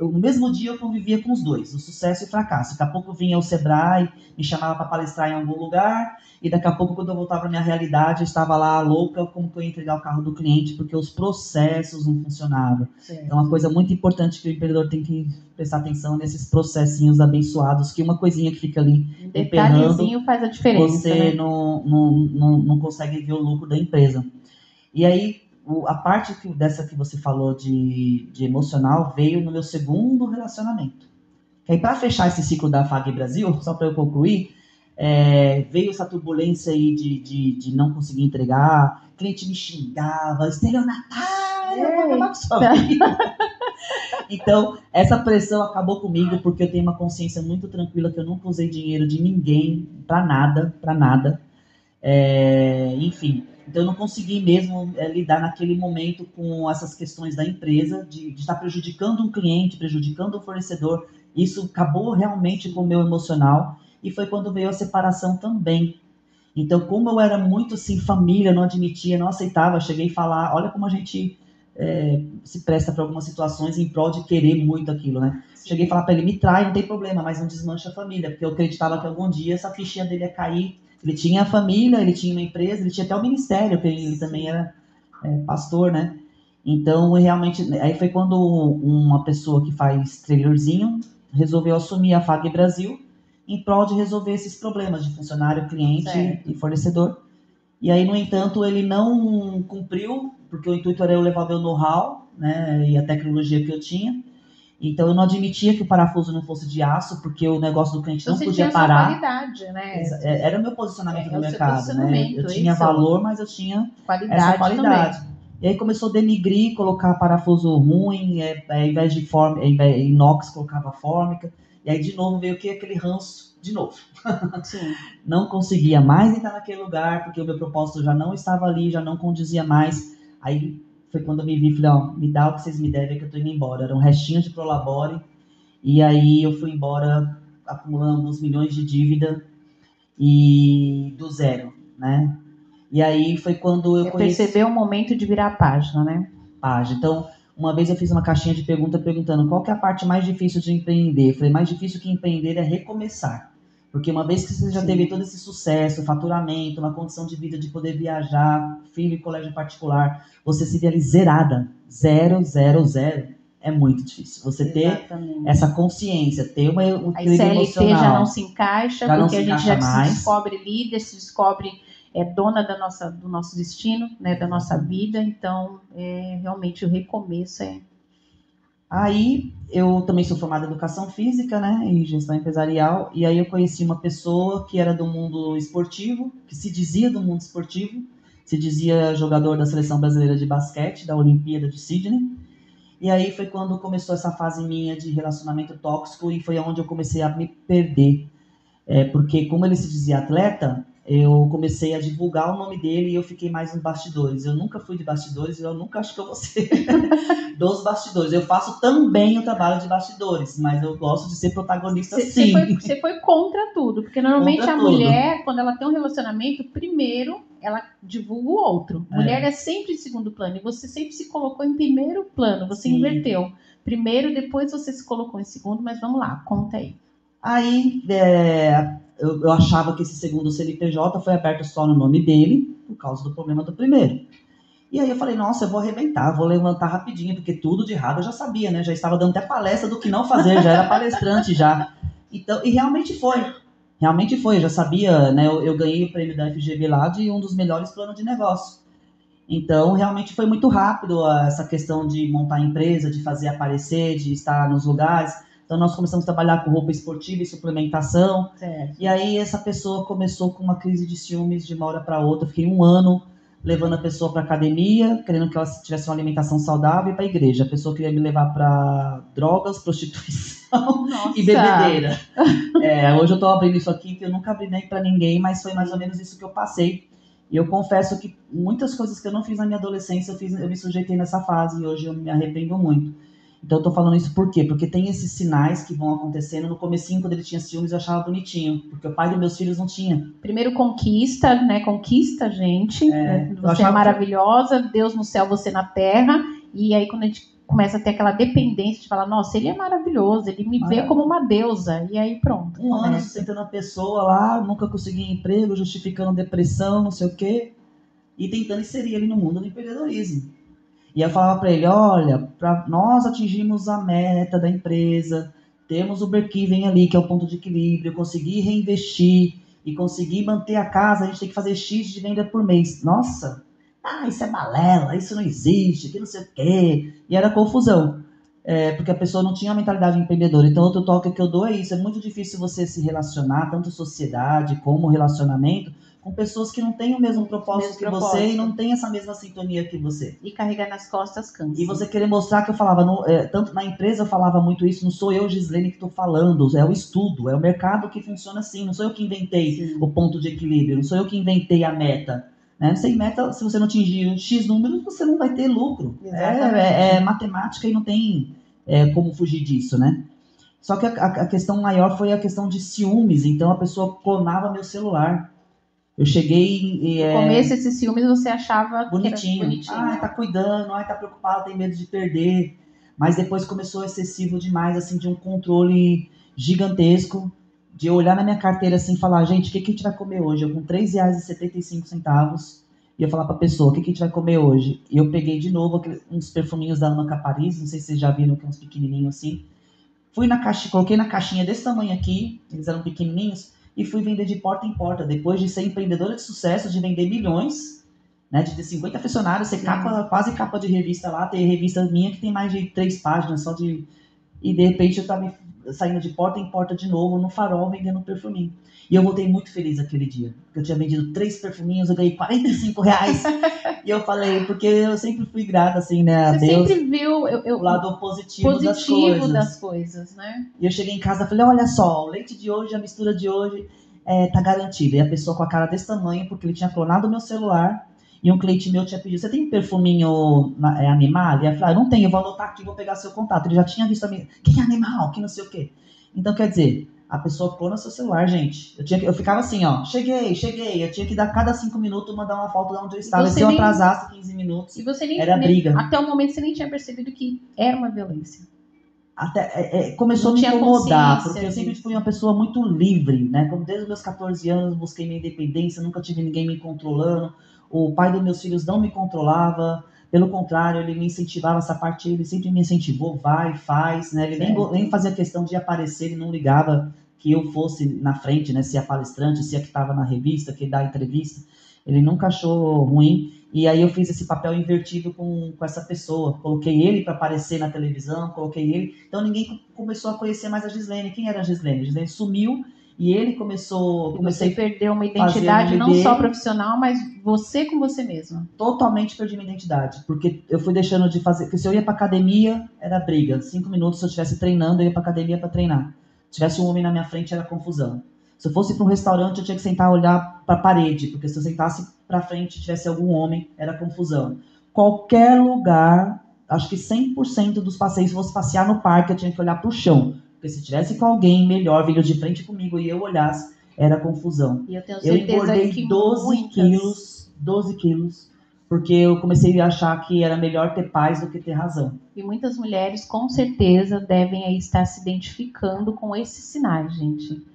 No mesmo dia eu convivia com os dois, o sucesso e o fracasso. Daqui a pouco vinha o Sebrae, me chamava para palestrar em algum lugar, e daqui a pouco, quando eu voltava para minha realidade, eu estava lá louca, como que eu ia entregar o carro do cliente, porque os processos não funcionavam. É uma coisa muito importante que o empreendedor tem que prestar atenção nesses processinhos abençoados, que uma coisinha que fica ali detalhezinho faz a diferença. Você, né? não consegue ver o lucro da empresa. E aí, a parte dessa que você falou de emocional veio no meu segundo relacionamento. E aí, para fechar esse ciclo da FAG Brasil, só para eu concluir, veio essa turbulência aí de não conseguir entregar, o cliente me xingava, estelionatário, eu vou acabar com sua vida. Então, essa pressão acabou comigo, porque eu tenho uma consciência muito tranquila que eu nunca usei dinheiro de ninguém, para nada. Enfim, então eu não consegui mesmo lidar naquele momento com essas questões da empresa, de estar prejudicando um cliente, prejudicando um fornecedor. Isso acabou realmente com o meu emocional, e foi quando veio a separação também. Então, como eu era muito assim, família, não admitia, não aceitava, cheguei a falar, olha como a gente se presta para algumas situações em prol de querer muito aquilo, né? Cheguei a falar para ele, me trai, não tem problema, mas não desmancha a família, porque eu acreditava que algum dia essa fichinha dele ia cair. Ele tinha a família, ele tinha uma empresa, ele tinha até o ministério, porque ele também era pastor, né? Então, realmente, aí foi quando uma pessoa que faz trailerzinho resolveu assumir a FAG Brasil em prol de resolver esses problemas de funcionário, cliente e fornecedor. E aí, no entanto, ele não cumpriu, porque o intuito era eu levar meu know-how, né, e a tecnologia que eu tinha. Então, eu não admitia que o parafuso não fosse de aço, porque o negócio do cliente não podia parar. Qualidade, né? Era o meu posicionamento no mercado, né? Eu tinha valor, mas eu tinha essa qualidade. Também. E aí começou a denigrir, colocar parafuso ruim, ao invés de inox, colocava fórmica. E aí, de novo, veio aquele ranço, de novo. Sim. Não conseguia mais entrar naquele lugar, porque o meu propósito já não estava ali, já não condizia mais. Aí foi quando eu me vi, falei, ó, me dá o que vocês me devem que eu tô indo embora. Era um restinho de Prolabore. E aí eu fui embora acumulando uns milhões de dívida e do zero, né? E aí foi quando eu conheci... percebeu o momento de virar a página, né? Página. Então, uma vez eu fiz uma caixinha de pergunta perguntando qual que é a parte mais difícil de empreender. Eu falei, mais difícil que empreender é recomeçar. Porque uma vez que você já teve todo esse sucesso, faturamento, uma condição de vida de poder viajar, filho em colégio particular, você se vê ali zerada. 0, 0, 0. É muito difícil. Você ter essa consciência, ter um equilíbrio emocional. A CLT já não se encaixa, porque a gente já se descobre líder, se descobre é dona do nosso destino, né, da nossa vida. Então, realmente o recomeço é... Aí, eu também sou formada em Educação Física, né, em Gestão Empresarial, e aí eu conheci uma pessoa que era do mundo esportivo, que se dizia do mundo esportivo, se dizia jogador da Seleção Brasileira de Basquete, da Olimpíada de Sydney, e aí foi quando começou essa fase minha de relacionamento tóxico, e foi onde eu comecei a me perder. Porque como ele se dizia atleta, eu comecei a divulgar o nome dele e eu fiquei mais nos bastidores. Eu nunca fui de bastidores e eu nunca acho que eu vou ser dos bastidores. Eu faço também o trabalho de bastidores, mas eu gosto de ser protagonista sim. Você foi contra tudo, porque normalmente Contra a tudo. mulher, quando ela tem um relacionamento, primeiro ela divulga o outro. Mulher é sempre em segundo plano e você sempre se colocou em primeiro plano, você Sim. inverteu. Primeiro, depois você se colocou em segundo, mas vamos lá, conta aí. Aí, eu achava que esse segundo CNPJ foi aberto só no nome dele, por causa do problema do primeiro. E aí eu falei, nossa, eu vou arrebentar, vou levantar rapidinho, porque tudo de errado eu já sabia, né? Já estava dando até palestra do que não fazer, já era palestrante já. Então, e realmente foi. Realmente foi, eu já sabia, né? Eu ganhei o prêmio da FGV lá de um dos melhores planos de negócio. Então, realmente foi muito rápido essa questão de montar a empresa, de fazer aparecer, de estar nos lugares. Então, nós começamos a trabalhar com roupa esportiva e suplementação. Certo. E aí, essa pessoa começou com uma crise de ciúmes de uma hora para outra. Fiquei 1 ano levando a pessoa para academia, querendo que ela tivesse uma alimentação saudável, e para a igreja. A pessoa queria me levar para drogas, prostituição e bebedeira. Hoje eu estou abrindo isso aqui, que eu nunca abri nem para ninguém, mas foi mais ou menos isso que eu passei. E eu confesso que muitas coisas que eu não fiz na minha adolescência, eu me sujeitei nessa fase, e hoje eu me arrependo muito. Então eu tô falando isso por quê? Porque tem esses sinais que vão acontecendo. No comecinho, quando ele tinha ciúmes, eu achava bonitinho, porque o pai dos meus filhos não tinha. Primeiro conquista, né? Conquista a gente. Você é maravilhosa, Deus no céu, você na terra. E aí quando a gente começa a ter aquela dependência de falar, nossa, ele é maravilhoso, ele me vê como uma deusa. E aí pronto. 1 ano sustentando a pessoa lá, nunca consegui emprego, justificando depressão, não sei o quê, e tentando inserir ele no mundo do empreendedorismo. E eu falava para ele, olha, nós atingimos a meta da empresa, temos o break-even ali, que é o ponto de equilíbrio, conseguir reinvestir e conseguir manter a casa, a gente tem que fazer X de venda por mês. Nossa, isso é balela, isso não existe, que não sei o quê. E era confusão, porque a pessoa não tinha uma mentalidade empreendedora. Então, outro toque que eu dou é isso, é muito difícil você se relacionar, tanto sociedade como relacionamento, com pessoas que não têm o mesmo propósito que você e não têm essa mesma sintonia que você. E carregar nas costas cansa. E você querer mostrar que eu falava, tanto na empresa eu falava muito isso, não sou eu, Gislene, que estou falando, é o estudo, é o mercado que funciona assim, não sou eu que inventei o ponto de equilíbrio, não sou eu que inventei a meta. Né? Sem meta, se você não atingir X números, você não vai ter lucro. É matemática e não tem como fugir disso, né? Só que a questão maior foi a questão de ciúmes, então a pessoa clonava meu celular. Eu cheguei... No começo, esses ciúmes você achava bonitinho. Tá cuidando, tá preocupado, tem medo de perder. Mas depois começou excessivo demais, assim, de um controle gigantesco, de eu olhar na minha carteira assim e falar, gente, o que a gente vai comer hoje? Eu com R$3,75, e eu falar pra pessoa, o que a gente vai comer hoje? E eu peguei de novo uns perfuminhos da Anna Paris, não sei se vocês já viram, que é uns pequenininhos assim. Fui na caixinha, coloquei na caixinha desse tamanho aqui, eles eram pequenininhos, e fui vender de porta em porta. Depois de ser empreendedora de sucesso, de vender milhões, né, de ter 50 funcionários, ser quase capa de revista lá, ter revista minha que tem mais de 3 páginas só de... E de repente eu estava saindo de porta em porta de novo, no Farol, vendendo perfuminho. E eu voltei muito feliz aquele dia, porque eu tinha vendido 3 perfuminhos, eu ganhei R$45. E eu falei, porque eu sempre fui grata, assim, né, a Deus. Você sempre viu o lado positivo das coisas, né? E eu cheguei em casa e falei, olha só, o leite de hoje, a mistura de hoje tá garantida. E a pessoa com a cara desse tamanho, porque ele tinha clonado o meu celular, e um cliente meu tinha pedido, você tem perfuminho animal? E eu falei, eu não tenho, eu vou anotar aqui, vou pegar seu contato. Ele já tinha visto a minha, que animal, que não sei o quê. Então, quer dizer, a pessoa clona seu celular, gente. Eu ficava assim, ó, cheguei. Eu tinha que dar cada 5 minutos mandar uma foto de onde eu estava. E se eu atrasasse 15 minutos, era briga. Até o momento você nem tinha percebido que era uma violência. Começou a me incomodar, porque eu sempre fui uma pessoa muito livre, né? Como desde os meus 14 anos busquei minha independência, nunca tive ninguém me controlando. O pai dos meus filhos não me controlava, pelo contrário, ele me incentivava essa parte, ele sempre me incentivou, vai, faz, né? Ele nem fazia questão de aparecer, ele não ligava que eu fosse na frente, né? Se a palestrante, se a que estava na revista, que dá entrevista. Ele nunca achou ruim. E aí eu fiz esse papel invertido com essa pessoa. Coloquei ele para aparecer na televisão, coloquei ele. Então ninguém começou a conhecer mais a Gislene. Quem era a Gislene? A Gislene sumiu e ele começou... Você perdeu uma identidade não só profissional, mas você com você mesmo. Totalmente perdi minha identidade. Porque eu fui deixando de fazer... Porque se eu ia para academia, era briga. 5 minutos, se eu estivesse treinando, eu ia para academia para treinar. Se tivesse um homem na minha frente, era confusão. Se eu fosse para um restaurante, eu tinha que sentar e olhar para a parede, porque se eu sentasse para frente e tivesse algum homem, era confusão. Qualquer lugar, acho que 100% dos passeios, se fosse passear no parque, eu tinha que olhar para o chão. Porque se tivesse com alguém melhor vindo de frente comigo e eu olhasse, era confusão. E eu tenho certeza engordei que 12 quilos, porque eu comecei a achar que era melhor ter paz do que ter razão. E muitas mulheres, com certeza, devem aí estar se identificando com esses sinais, gente.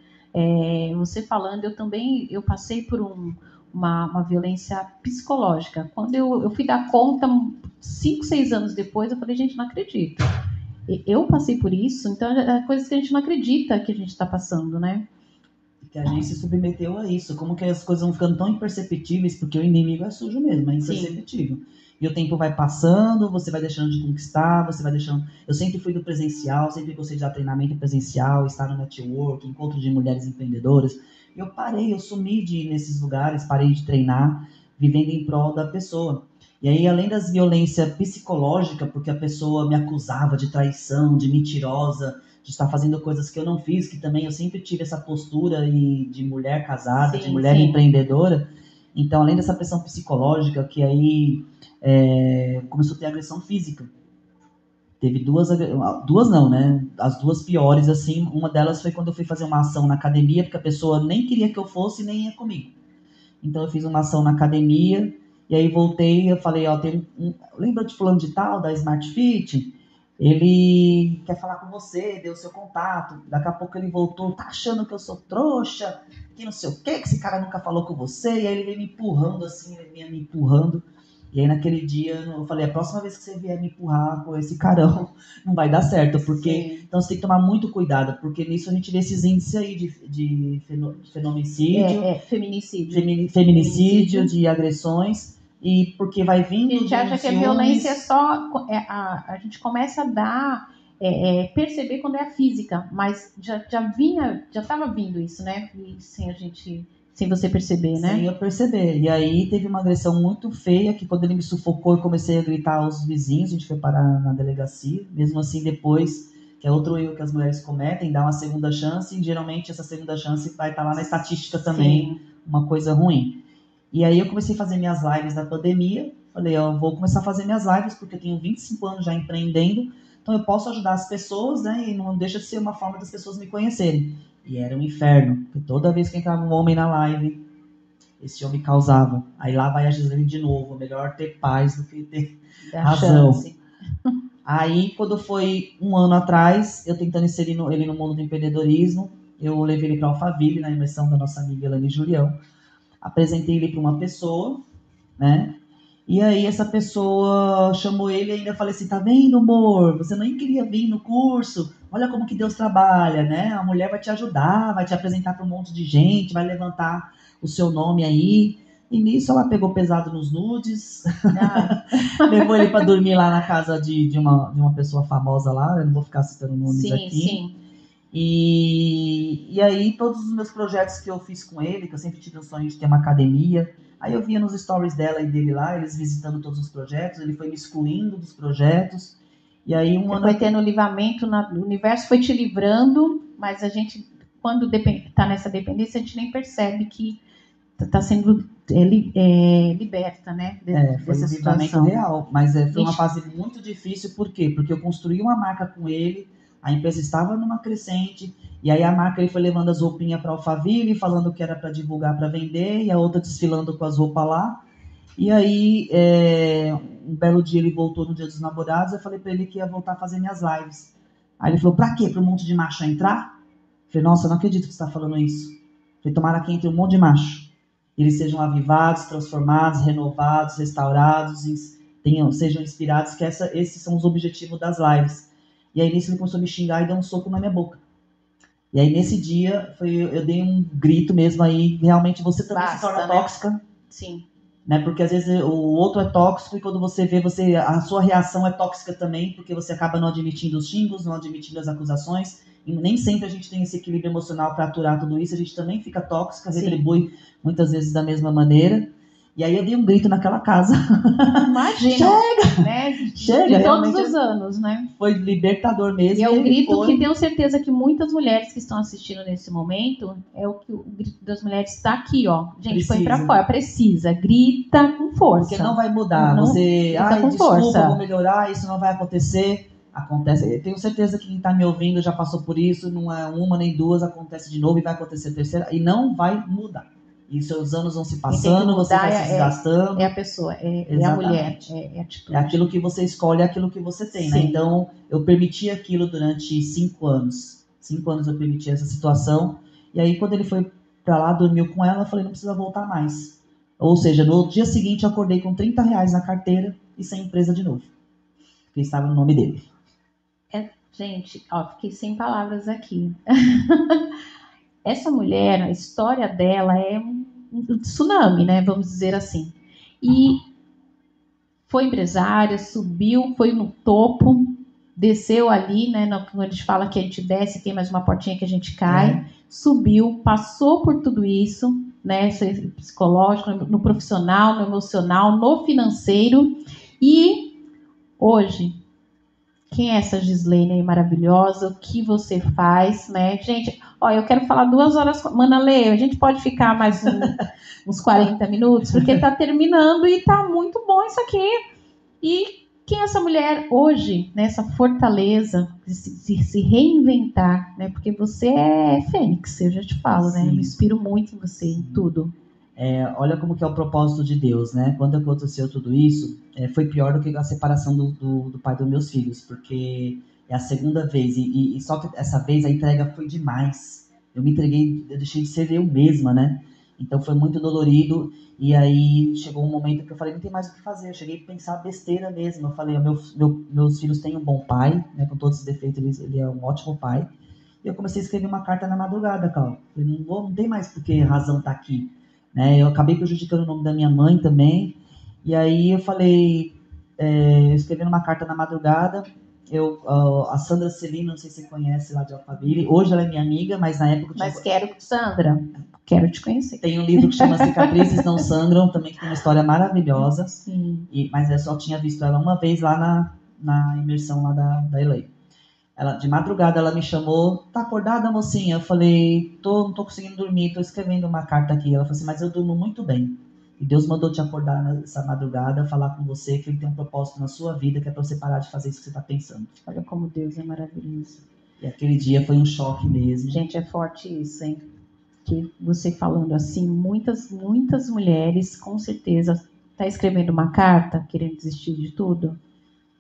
Você falando, eu passei por uma violência psicológica. Quando eu fui dar conta, 5, 6 anos depois, eu falei, gente, não acredito. Eu passei por isso, então é coisas que a gente não acredita que a gente está passando, né? Que a gente se submeteu a isso. Como que as coisas vão ficando tão imperceptíveis, porque o inimigo é sujo mesmo, é imperceptível. Sim. E o tempo vai passando, você vai deixando de conquistar, você vai deixando... Eu sempre fui do presencial, sempre gostei de dar treinamento presencial, estar no network, encontro de mulheres empreendedoras. Eu sumi de ir nesses lugares, parei de treinar, vivendo em prol da pessoa. E aí, além das violências psicológicas, porque a pessoa me acusava de traição, de mentirosa, de estar fazendo coisas que eu não fiz, que também eu sempre tive essa postura de mulher casada, de mulher empreendedora. Então, além dessa pressão psicológica, que aí começou a ter agressão física. Teve duas não, né? As duas piores, assim. Uma delas foi quando eu fui fazer uma ação na academia, porque a pessoa nem queria que eu fosse e nem ia comigo. Então, eu fiz uma ação na academia, e aí voltei, eu falei, lembra de fulano de tal, da Smart Fit? Ele quer falar com você, deu o seu contato. Daqui a pouco ele voltou, tá achando que eu sou trouxa, que não sei o quê, que esse cara nunca falou com você. E aí ele veio me empurrando assim, ele vinha me empurrando. E aí naquele dia eu falei, a próxima vez que você vier me empurrar com esse carão, não vai dar certo. Porque então você tem que tomar muito cuidado, porque nisso a gente vê esses índices aí de feminicídio, feminicídio, de agressões. E porque vai vindo... A gente acha que a violência é só... a gente começa a dar... perceber quando é a física, mas já estava vindo isso, né? E sem você perceber, né? Sem eu perceber. E aí teve uma agressão muito feia, que quando ele me sufocou, eu comecei a gritar aos vizinhos, a gente foi parar na delegacia. Mesmo assim, depois, que é outro erro que as mulheres cometem, dá uma segunda chance, e geralmente essa segunda chance vai estar lá na estatística também, uma coisa ruim. E aí eu comecei a fazer minhas lives na pandemia. Falei, eu vou começar a fazer minhas lives, porque eu tenho 25 anos já empreendendo, então eu posso ajudar as pessoas, né? E não deixa de ser uma forma das pessoas me conhecerem. E era um inferno, porque toda vez que entrava um homem na live, esse homem causava. Aí lá vai a Gislene de novo, melhor ter paz do que ter razão. Aí, quando foi 1 ano atrás, eu tentando inserir ele no mundo do empreendedorismo, eu levei ele para a Alphaville, na imersão da nossa amiga Elane Julião. Apresentei ele para uma pessoa, né? E aí essa pessoa chamou ele e ainda falei assim, tá vendo, amor? Você nem queria vir no curso. Olha como que Deus trabalha, né? A mulher vai te ajudar, vai te apresentar para um monte de gente, vai levantar o seu nome aí. E nisso ela pegou pesado nos nudes, levou ele para dormir lá na casa de uma pessoa famosa lá, eu não vou ficar citando nomes aqui. Sim. E aí todos os meus projetos que eu fiz com ele, que eu sempre tive o sonho de ter uma academia, aí eu via nos stories dela e dele lá, eles visitando todos os projetos, ele foi me excluindo dos projetos, e aí Você foi tendo livramento, o universo foi te livrando, mas a gente, quando está nessa dependência, a gente nem percebe que está sendo liberta, né? Foi um livramento real, mas foi uma fase muito difícil, por quê? Porque eu construí uma marca com ele, a empresa estava numa crescente, e aí a marca ele foi levando as roupinhas para Alphaville, falando que era para divulgar, para vender, e a outra desfilando com as roupas lá. E aí, um belo dia ele voltou no Dia dos Namorados, eu falei para ele que ia voltar a fazer minhas lives. Aí ele falou, pra quê? Para um monte de macho entrar? Eu falei, nossa, eu não acredito que você está falando isso. Eu falei, tomara que entre um monte de macho. Eles sejam avivados, transformados, renovados, restaurados, sejam inspirados, que esses são os objetivos das lives. E aí nisso ele começou a me xingar e deu um soco na minha boca. E aí nesse dia eu dei um grito mesmo aí, realmente você também se torna tóxica, Sim. Né? Porque às vezes o outro é tóxico e quando você vê, a sua reação é tóxica também, porque você acaba não admitindo os xingos, não admitindo as acusações, e nem sempre a gente tem esse equilíbrio emocional para aturar tudo isso, a gente também fica tóxica, retribui muitas vezes da mesma maneira. E aí eu dei um grito naquela casa. Imagina, chega! Né? Chega, de todos os anos, né? Foi libertador mesmo. E é o grito que tenho certeza que muitas mulheres que estão assistindo nesse momento, é o grito das mulheres está aqui, ó. Gente, põe pra fora, precisa, grita com força. Porque não vai mudar, você, com desculpa, força. Vou melhorar, isso não vai acontecer. Acontece, eu tenho certeza que quem está me ouvindo já passou por isso, não é uma nem duas, acontece de novo e vai acontecer a terceira, e não vai mudar. E seus anos vão se passando, você vai se desgastando. É a pessoa, é a mulher, é a atitude. É aquilo que você escolhe, é aquilo que você tem, né? Então, eu permiti aquilo durante 5 anos. 5 anos eu permiti essa situação. E aí, quando ele foi pra lá, dormiu com ela, eu falei, não precisa voltar mais. Ou seja, no dia seguinte, eu acordei com R$30 na carteira e sem empresa de novo. Porque estava no nome dele. Gente, ó, fiquei sem palavras aqui. Essa mulher, a história dela é um tsunami, né? Vamos dizer assim. E foi empresária, subiu, foi no topo, desceu ali, né? Quando a gente fala que a gente desce, tem mais uma portinha que a gente cai. Subiu, passou por tudo isso, né? Psicológico, no profissional, no emocional, no financeiro. E hoje, quem é essa Gislene aí maravilhosa? O que você faz, né? Gente, ó, eu quero falar 2 horas. Mana Lê, a gente pode ficar mais uns 40 minutos, porque tá terminando e tá muito bom isso aqui. E quem é essa mulher hoje, nessa fortaleza, de se reinventar, né? Porque você é fênix, eu já te falo, né? Eu me inspiro muito em você, em tudo. Olha como que é o propósito de Deus, né? Quando aconteceu tudo isso, foi pior do que a separação do pai dos meus filhos, porque é a segunda vez, e só que essa vez a entrega foi demais. Eu me entreguei, eu deixei de ser eu mesma, né? Então foi muito dolorido, e aí chegou um momento que eu falei, não tem mais o que fazer. Eu cheguei a pensar besteira mesmo. Eu falei, meus filhos têm um bom pai, né? Com todos os defeitos, ele é um ótimo pai. E eu comecei a escrever uma carta na madrugada, Cal. Eu não tem mais por que razão estar aqui. Né? Eu acabei prejudicando o nome da minha mãe também. E aí eu falei, escrevendo uma carta na madrugada, a Sandra Celino, não sei se você conhece lá de Alphaville, hoje ela é minha amiga, mas na época... Sandra, quero te conhecer. Tem um livro que chama Cicatrizes Não Sangram, também que tem uma história maravilhosa. Sim. Mas eu só tinha visto ela uma vez lá na imersão lá da Elaine. De madrugada ela me chamou, tá acordada, mocinha? Eu falei, não tô conseguindo dormir, tô escrevendo uma carta aqui. Ela falou assim, mas eu durmo muito bem. E Deus mandou te acordar nessa madrugada, falar com você que ele tem um propósito na sua vida, que é pra você parar de fazer isso que você tá pensando. Olha como Deus é maravilhoso. E aquele dia foi um choque mesmo. Gente, é forte isso, hein? Que você falando assim, muitas mulheres, com certeza, tá escrevendo uma carta, querendo desistir de tudo.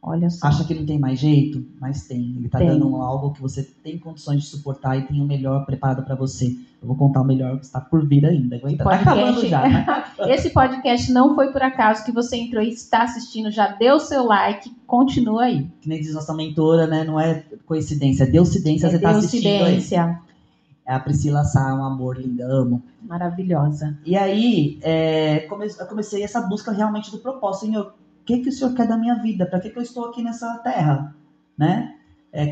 Olha só. Acha que não tem mais jeito? Mas tem. Ele está dando algo que você tem condições de suportar e tem o melhor preparado para você. Eu vou contar o melhor que está por vir ainda. Aguenta, tá acabando já. Esse podcast não foi por acaso que você entrou e está assistindo, já deu seu like, continua aí. Que nem diz nossa mentora, né? Não é coincidência, é deucidência, você está assistindo aí. É a Priscila Sá, um amor linda, amo. Maravilhosa. E aí, eu comecei essa busca realmente do propósito. Senhor, o que o Senhor quer da minha vida? Para que eu estou aqui nessa terra? Né?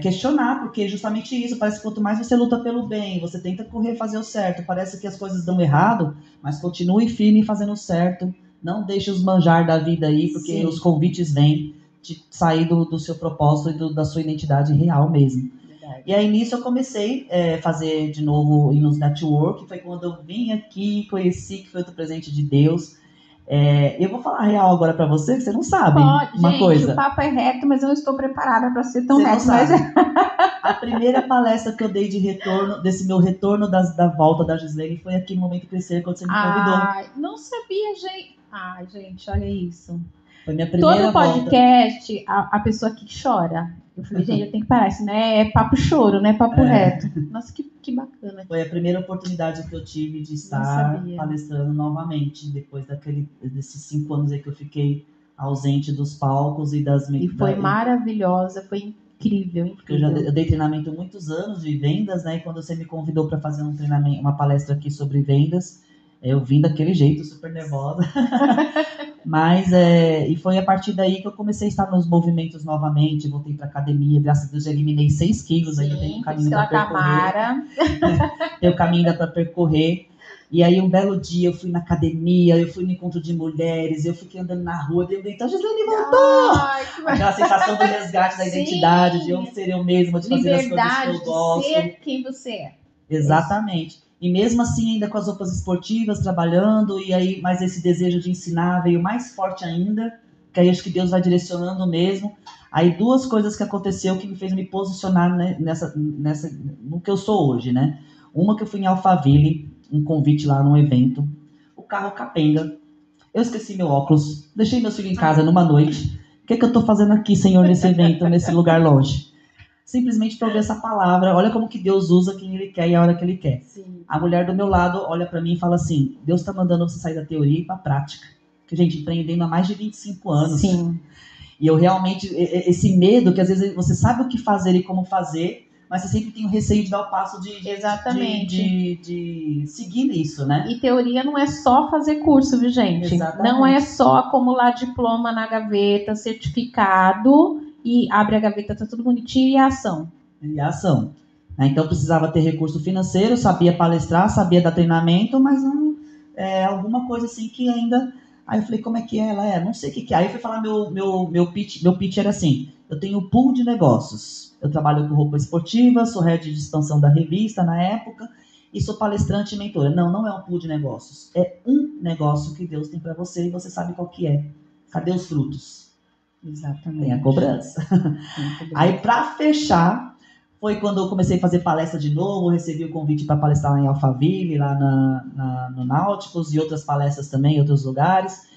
Questionar, porque justamente isso, parece que quanto mais você luta pelo bem, você tenta correr, fazer o certo, parece que as coisas dão errado, mas continue firme fazendo o certo, não deixe os manjar da vida aí, porque os convites vêm de sair do seu propósito e da sua identidade real mesmo. Verdade. E aí nisso eu comecei a fazer de novo nos network, foi quando eu vim aqui, conheci que foi outro presente de Deus. Eu vou falar a real agora pra você, que você não sabe. Uma coisa. O papo é reto, mas eu não estou preparada para ser tão reto. Mas... A primeira palestra que eu dei de retorno, desse meu retorno da volta da Gislene, foi aqui no Momento Crescer, quando você me convidou. Ai, não sabia, gente. Ai, gente, olha isso. Foi minha primeira volta. Todo podcast, a pessoa que chora. Eu falei, gente, eu tenho que parar. Isso não é papo choro, não é papo reto. Nossa, que bacana. Foi a primeira oportunidade que eu tive de estar palestrando novamente, depois desses 5 anos aí que eu fiquei ausente dos palcos e das... E foi maravilhosa, foi incrível. Porque eu dei treinamento muitos anos de vendas, né? E quando você me convidou para fazer um treinamento, uma palestra aqui sobre vendas, Eu vim daquele jeito, super nervosa. Mas, e foi a partir daí que eu comecei a estar nos movimentos novamente, voltei para academia, graças a Deus já eliminei 6 quilos, ainda tenho um caminho para percorrer. Tenho caminho ainda para percorrer. E aí um belo dia eu fui na academia, eu fui no encontro de mulheres, eu fiquei andando na rua, deu então Gislaine voltou! Aquela sensação do resgate da identidade, de eu ser eu mesma, de fazer as coisas que eu gosto. De ser quem você é. Exatamente. Isso. E mesmo assim, ainda com as roupas esportivas, trabalhando, e aí, mas esse desejo de ensinar veio mais forte ainda, que aí acho que Deus vai direcionando mesmo. Aí 2 coisas que aconteceu que me fez me posicionar, né, no que eu sou hoje, né? Uma que eu fui em Alphaville, um convite lá num evento, o carro capenga, eu esqueci meu óculos, deixei meu filho em casa numa noite. O que eu tô fazendo aqui, Senhor, nesse evento, nesse lugar longe? Simplesmente para ouvir essa palavra. Olha como que Deus usa quem Ele quer e a hora que Ele quer. Sim. A mulher do meu lado olha para mim e fala assim, Deus está mandando você sair da teoria e ir para a prática. Porque, gente, empreendendo há mais de 25 anos. Sim. E eu realmente, esse medo, que às vezes você sabe o que fazer e como fazer, mas você sempre tem o receio de dar o passo de seguir isso, né? E teoria não é só fazer curso, viu, gente? Exatamente. Não é só acumular diploma na gaveta, certificado, e abre a gaveta, tá tudo bonitinho, e ação. E ação. Então precisava ter recurso financeiro, sabia palestrar, sabia dar treinamento, mas não, alguma coisa assim que ainda... Aí eu falei, como é que é? Ela não sei o que é. Aí eu fui falar, meu pitch era assim, eu tenho um pool de negócios. Eu trabalho com roupa esportiva, sou head de expansão da revista na época, e sou palestrante e mentora. Não é um pool de negócios. É um negócio que Deus tem para você e você sabe qual que é. Cadê os frutos? Exatamente. Tem a cobrança. Aí, para fechar, foi quando eu comecei a fazer palestra de novo, recebi o convite para palestrar lá em Alphaville, lá no Náuticos, e outras palestras também em outros lugares.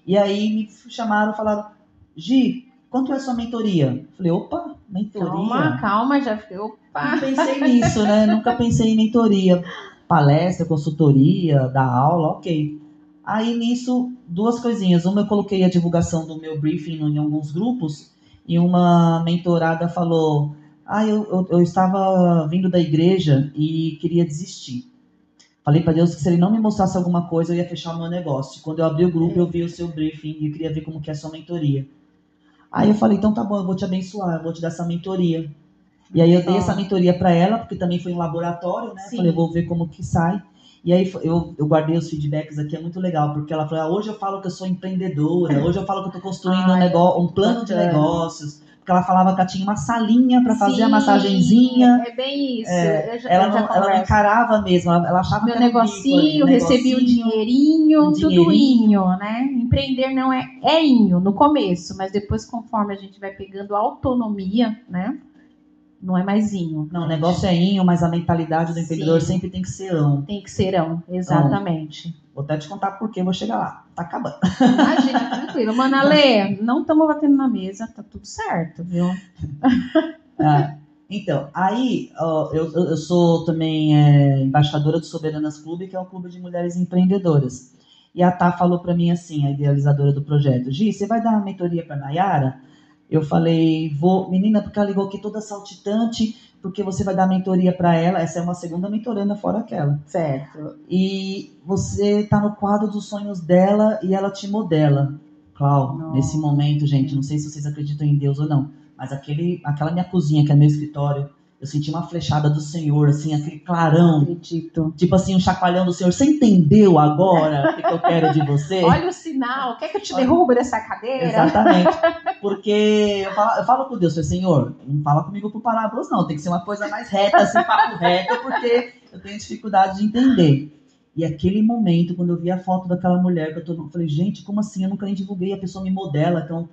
E aí me chamaram e falaram, Gi, quanto é a sua mentoria? Falei, opa, mentoria? Calma, já fiquei, opa. Não pensei nisso, né? Nunca pensei em mentoria. Palestra, consultoria, dar aula, ok. Aí nisso, 2 coisinhas. Uma, eu coloquei a divulgação do meu briefing em alguns grupos, e uma mentorada falou, eu estava vindo da igreja e queria desistir. Falei para Deus que se ele não me mostrasse alguma coisa, eu ia fechar o meu negócio. Quando eu abri o grupo, eu vi o seu briefing e eu queria ver como que é a sua mentoria. Aí eu falei, então tá bom, eu vou te abençoar, eu vou te dar essa mentoria. E aí eu dei essa mentoria para ela, porque também foi um laboratório, né? Sim. Falei, vou ver como que sai. E aí eu guardei os feedbacks aqui, é muito legal, porque ela falou, hoje eu falo que eu sou empreendedora, hoje eu falo que eu estou construindo um plano de negócios. Porque ela falava que ela tinha uma salinha para fazer a massagenzinha. É bem isso. Ela não encarava mesmo, ela achava que era negocinho, recebia um dinheirinho, tudo inho, né? Empreender não é inho no começo, mas depois, conforme a gente vai pegando autonomia, né? Não é mais inho. Não, o negócio é inho, mas a mentalidade do empreendedor sempre tem que ser ão. Tem que ser ão, exatamente. Vou até te contar por que, vou chegar lá. Tá acabando. Imagina, tranquilo. Mana Lê, não estamos batendo na mesa, tá tudo certo, viu? Então, aí eu sou também embaixadora do Soberanas Clube, que é um clube de mulheres empreendedoras. E a Tá falou para mim assim, a idealizadora do projeto, Gi, você vai dar uma mentoria para Nayara? Eu falei, vou, menina, porque ela ligou aqui toda saltitante, porque você vai dar mentoria para ela. Essa é uma segunda mentoranda fora aquela. Certo. E você tá no quadro dos sonhos dela e ela te modela. Clau, nesse momento, gente, não sei se vocês acreditam em Deus ou não, mas aquela minha cozinha, que é meu escritório, eu senti uma flechada do Senhor, assim, aquele clarão. Acredito. Tipo assim, um chacoalhão do Senhor. Você entendeu agora o que eu quero de você? Olha o sinal. Quer que eu te derrube dessa cadeira? Exatamente. Porque eu falo com Deus, Senhor, não fala comigo por parábolas, não. Tem que ser uma coisa mais reta, assim, papo reto, porque eu tenho dificuldade de entender. E aquele momento, quando eu vi a foto daquela mulher, eu falei, gente, como assim? Eu nunca nem divulguei, a pessoa me modela, então...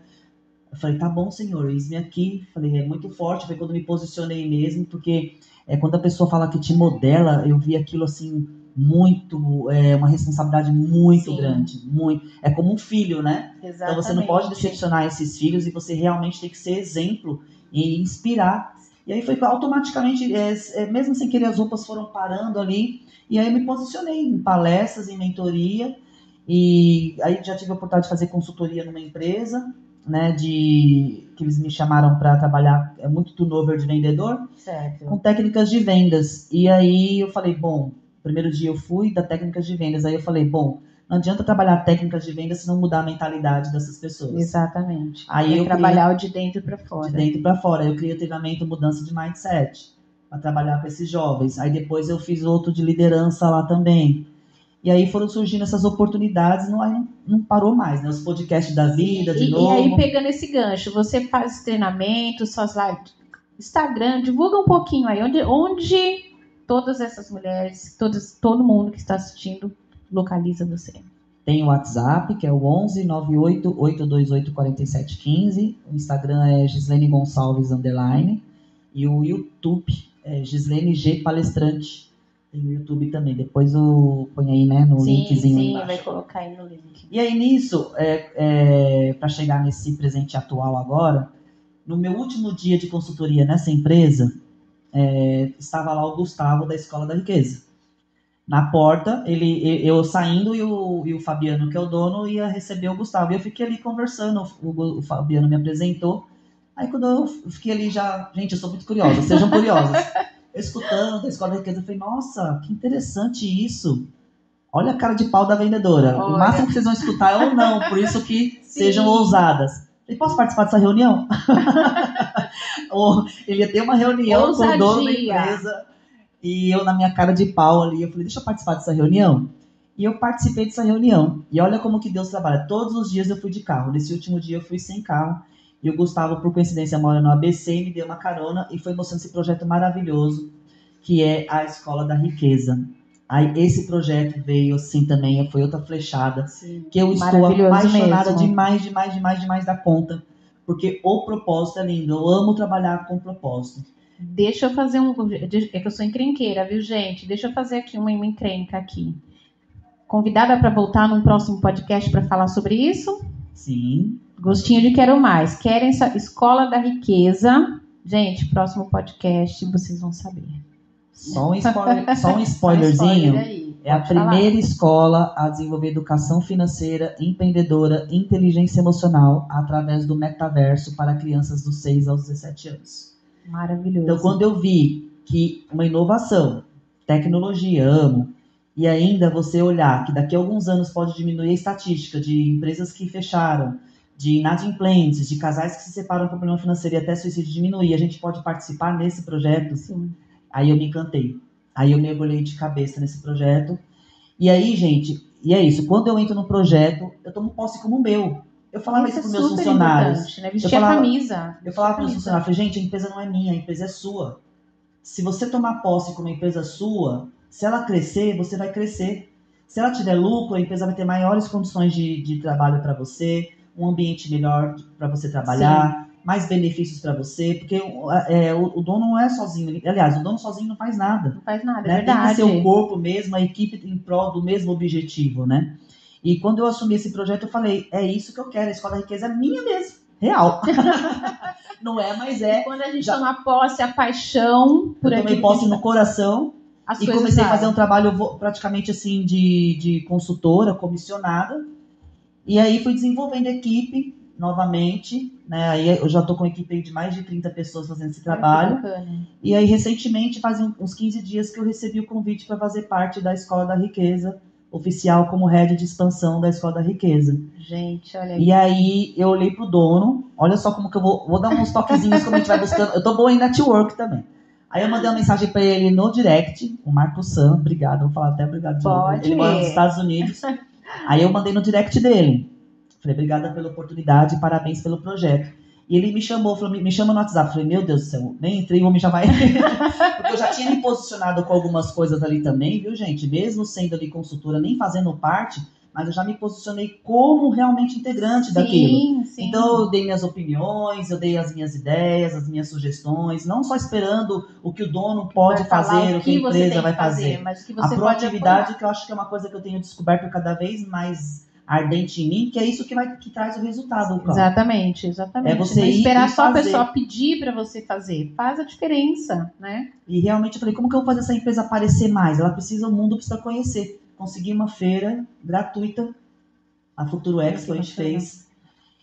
Eu falei, tá bom, Senhor, eis-me aqui. Falei, é muito forte, foi quando me posicionei mesmo, porque quando a pessoa fala que te modela, eu vi aquilo assim, muito, uma responsabilidade muito grande, muito. É como um filho, né? Exatamente. Então você não pode decepcionar esses filhos e você realmente tem que ser exemplo e inspirar. E aí foi que automaticamente, mesmo sem querer, as roupas foram parando ali, e aí eu me posicionei em palestras, em mentoria, e aí já tive a oportunidade de fazer consultoria numa empresa, né, que eles me chamaram para trabalhar, muito turnover de vendedor, certo, com técnicas de vendas. E aí eu falei, bom, primeiro dia eu fui da técnicas de vendas, aí eu falei, bom, não adianta trabalhar técnicas de vendas se não mudar a mentalidade dessas pessoas. Exatamente. Aí eu trabalhar o de dentro para fora. De dentro para fora. Eu criei o treinamento Mudança de Mindset, para trabalhar com esses jovens. Aí depois eu fiz outro de liderança lá também. E aí foram surgindo essas oportunidades, não parou mais, né? Os podcasts da vida, de novo. E aí, pegando esse gancho, você faz treinamento, suas lives, Instagram, divulga um pouquinho aí, onde todas essas mulheres, todo mundo que está assistindo, localiza você. Tem o WhatsApp, que é o 11 98 828 4715. O Instagram é Gislene Gonçalves _. E o YouTube é Gislene G Palestrante. Tem o YouTube também. Depois põe aí, né, no linkzinho embaixo. Vai colocar aí no link. E aí nisso, para chegar nesse presente atual agora, no meu último dia de consultoria nessa empresa, estava lá o Gustavo da Escola da Riqueza. Na porta, eu saindo e o Fabiano, que é o dono, ia receber o Gustavo. E eu fiquei ali conversando, o Fabiano me apresentou. Aí quando eu fiquei ali já... Gente, eu sou muito curiosa, sejam curiosos. Escutando a Escola da Riqueza, eu falei, nossa, que interessante isso. Olha a cara de pau da vendedora. Olha. O máximo que vocês vão escutar é ou não, por isso que sejam ousadas. Eu posso participar dessa reunião? Ele ia ter uma reunião com o dono da empresa... E eu, na minha cara de pau ali, eu falei, deixa eu participar dessa reunião. E eu participei dessa reunião. E olha como que Deus trabalha. Todos os dias eu fui de carro. Nesse último dia eu fui sem carro. E o Gustavo, por coincidência, mora no ABC e me deu uma carona e foi mostrando esse projeto maravilhoso, que é a Escola da Riqueza. Aí esse projeto veio assim também, foi outra flechada. Sim, que eu estou apaixonada demais da conta. Porque o propósito é lindo. Eu amo trabalhar com propósito. Deixa eu fazer é que eu sou encrenqueira, viu, gente? Deixa eu fazer aqui uma encrenca aqui. Convidada para voltar num próximo podcast para falar sobre isso? Sim. Gostinho de quero mais. Querem essa Escola da Riqueza? Gente, próximo podcast vocês vão saber. Só um spoilerzinho. Aí, é a primeira escola a desenvolver educação financeira, empreendedora, inteligência emocional através do metaverso para crianças dos 6 aos 17 anos. Maravilhoso. Então, quando eu vi que uma inovação, tecnologia, amo, e ainda você olhar que daqui a alguns anos pode diminuir a estatística de empresas que fecharam, de inadimplentes, de casais que se separam por problema financeiro e até suicídio diminuir, a gente pode participar nesse projeto. Sim. Aí eu me encantei. Aí eu mergulhei de cabeça nesse projeto. E aí, gente, e é isso. Quando eu entro no projeto, eu tomo posse como meu. Eu falava isso para os meus funcionários. Né? Vestir a camisa. Eu falava para os meus funcionários, gente, a empresa não é minha, a empresa é sua. Se você tomar posse como uma empresa sua, se ela crescer, você vai crescer. Se ela tiver lucro, a empresa vai ter maiores condições de trabalho para você, um ambiente melhor para você trabalhar, sim, mais benefícios para você, porque o dono não é sozinho. Aliás, o dono sozinho não faz nada. Não faz nada, né? É verdade. Tem que ser o corpo mesmo, a equipe em prol do mesmo objetivo, né? E quando eu assumi esse projeto, eu falei, é isso que eu quero, a Escola da Riqueza é minha mesmo, real. Não é, mas é. E quando a gente toma posse, a paixão por aquilo. Eu tomei posse no coração e comecei a fazer um trabalho praticamente assim de consultora, comissionada. E aí fui desenvolvendo equipe novamente, né? Aí eu já estou com uma equipe de mais de 30 pessoas fazendo esse trabalho. E aí recentemente, faz uns 15 dias que eu recebi o convite para fazer parte da Escola da Riqueza, oficial como head de expansão da Escola da Riqueza. Gente, olha aí. E aí eu olhei pro dono, olha só como que eu vou dar uns toquezinhos como a gente vai buscando. Eu tô boa em network também. Aí eu mandei uma mensagem para ele no direct, o Marco Sam, obrigado, vou falar até obrigado de novo. Ele mora nos Estados Unidos. Aí eu mandei no direct dele. Falei, obrigada pela oportunidade, parabéns pelo projeto. E ele me chamou, falou, me chama no WhatsApp. Falei, meu Deus do céu, nem entrei, vou me chamar. Porque eu já tinha me posicionado com algumas coisas ali também, viu, gente? Mesmo sendo ali consultora, nem fazendo parte, mas eu já me posicionei como realmente integrante daquilo. Sim. Então eu dei minhas opiniões, eu dei as minhas ideias, as minhas sugestões, não só esperando o que o dono pode fazer, o que a empresa vai fazer. Mas o que você a proatividade, que eu acho que é uma coisa que eu tenho descoberto cada vez mais ardente em mim, que é isso que traz o resultado. Exatamente. É você não esperar só a pessoa pedir para você fazer. Faz a diferença, né? E realmente eu falei, como que eu vou fazer essa empresa aparecer mais? O mundo precisa conhecer. Consegui uma feira gratuita, a Futuro Expo a gente fez.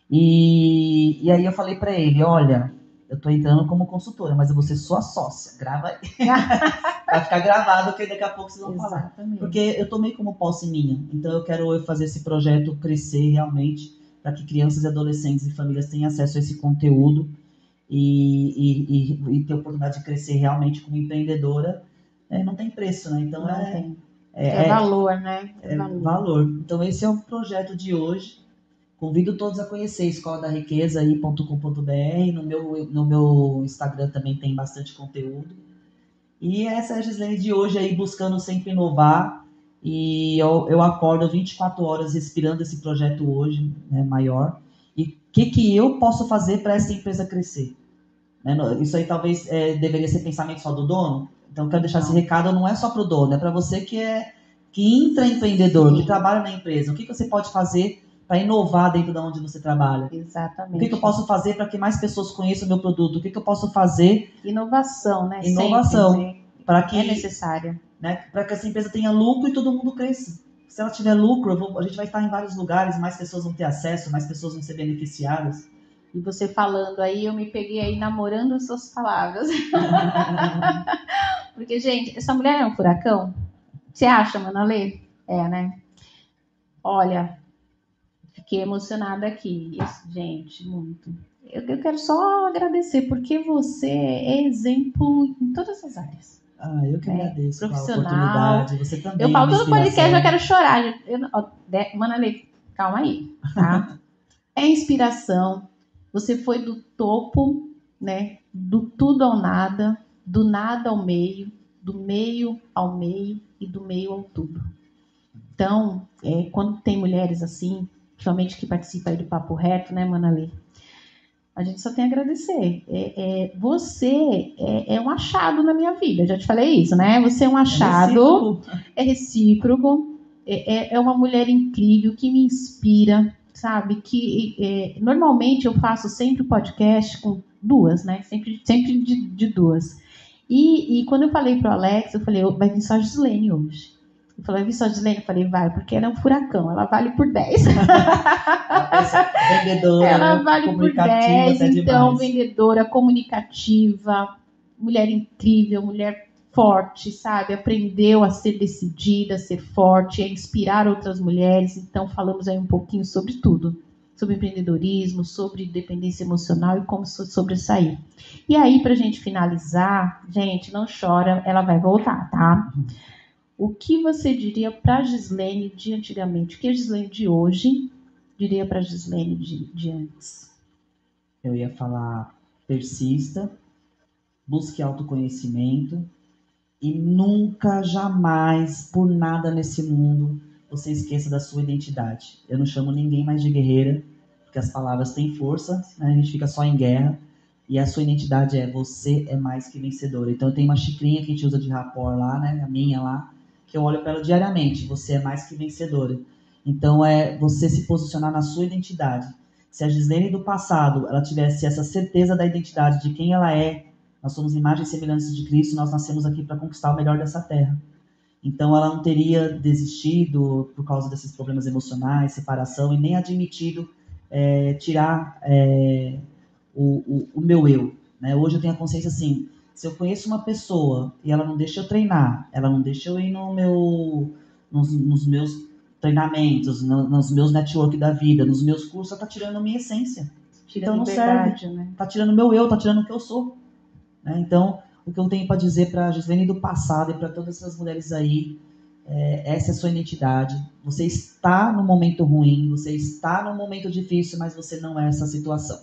E aí eu falei para ele, olha, eu tô entrando como consultora, mas eu vou ser sua sócia. Grava aí. Vai ficar gravado, que daqui a pouco vocês vão falar. Porque eu tomei como posse minha. Então eu quero fazer esse projeto crescer realmente, para que crianças e adolescentes e famílias tenham acesso a esse conteúdo e ter a oportunidade de crescer realmente como empreendedora. Não tem preço, né? Então é valor, né? É valor. Então esse é o projeto de hoje. Convido todos a conhecer escoladariqueza.com.br. No meu Instagram também tem bastante conteúdo. E essa é a Gislene de hoje aí, buscando sempre inovar. E eu acordo 24 horas respirando esse projeto hoje, né, maior. E o que eu posso fazer para essa empresa crescer? Isso aí talvez deveria ser pensamento só do dono. Então, eu quero deixar esse recado, não é só para o dono, é para você que intraempreendedor, que trabalha na empresa. O que você pode fazer para inovar dentro de onde você trabalha? Exatamente. O que eu posso fazer para que mais pessoas conheçam o meu produto? O que eu posso fazer? Inovação, né? Inovação. Para que, é necessária. Né, para que essa empresa tenha lucro e todo mundo cresça. Se ela tiver lucro, a gente vai estar em vários lugares, mais pessoas vão ter acesso, mais pessoas vão ser beneficiadas. E você falando aí, eu me peguei aí namorando as suas palavras. Porque, gente, essa mulher é um furacão? Você acha, Manalê? É, né? Olha, fiquei emocionada aqui. Isso, gente, muito. Eu quero só agradecer, porque você é exemplo em todas as áreas. Eu que agradeço profissional. A oportunidade. Você também. Eu falo todo podcast, eu quero chorar. Manalê, calma aí, tá? É inspiração. Você foi do topo, né? Do tudo ao nada, do nada ao meio, do meio ao meio e do meio ao tudo. Então, quando tem mulheres assim, principalmente que participam aí do Papo Reto, né, Manalê? A gente só tem a agradecer. Você é um achado na minha vida, já te falei isso, né? Você é um achado, é recíproco, é uma mulher incrível que me inspira, sabe? Que normalmente eu faço sempre podcast com duas, né? Sempre de duas. E quando eu falei pro Alex, eu falei, vai vir só a Gislene hoje. Eu falei, vai vir só a Gislene? Eu falei, vai, porque ela é um furacão, ela vale por 10. Vendedora, ela vale por 10, então, vendedora, comunicativa, mulher incrível, mulher forte, sabe? Aprendeu a ser decidida, a ser forte, a inspirar outras mulheres. Então, falamos aí um pouquinho sobre tudo. Sobre empreendedorismo, sobre dependência emocional e como sobressair. E aí, pra gente finalizar, gente, não chora, ela vai voltar, tá? O que você diria para a Gislene de antigamente? O que a Gislene de hoje diria para a Gislene de antes? Eu ia falar, persista, busque autoconhecimento e nunca, jamais, por nada nesse mundo, você esqueça da sua identidade. Eu não chamo ninguém mais de guerreira, porque as palavras têm força, né? A gente fica só em guerra. E a sua identidade você é mais que vencedora. Então eu tenho uma xicrinha que a gente usa de rapor lá, né? A minha lá, que eu olho para ela diariamente. Você é mais que vencedora. Então é você se posicionar na sua identidade. Se a Gislene do passado, ela tivesse essa certeza da identidade de quem ela é, nós somos imagens e semelhanças de Cristo, nós nascemos aqui para conquistar o melhor dessa terra. Então ela não teria desistido por causa desses problemas emocionais, separação, e nem admitido tirar o meu eu. Né? Hoje eu tenho a consciência assim, se eu conheço uma pessoa e ela não deixa eu treinar, ela não deixa eu ir nos meus treinamentos, nos meus network da vida, nos meus cursos, ela está tirando a minha essência. Então não serve. Né? Está tirando o meu eu, está tirando o que eu sou. Né? Então, o que eu tenho para dizer para a Gislene do passado e para todas essas mulheres aí, essa é a sua identidade. Você está no momento ruim, você está no momento difícil, mas você não é essa situação.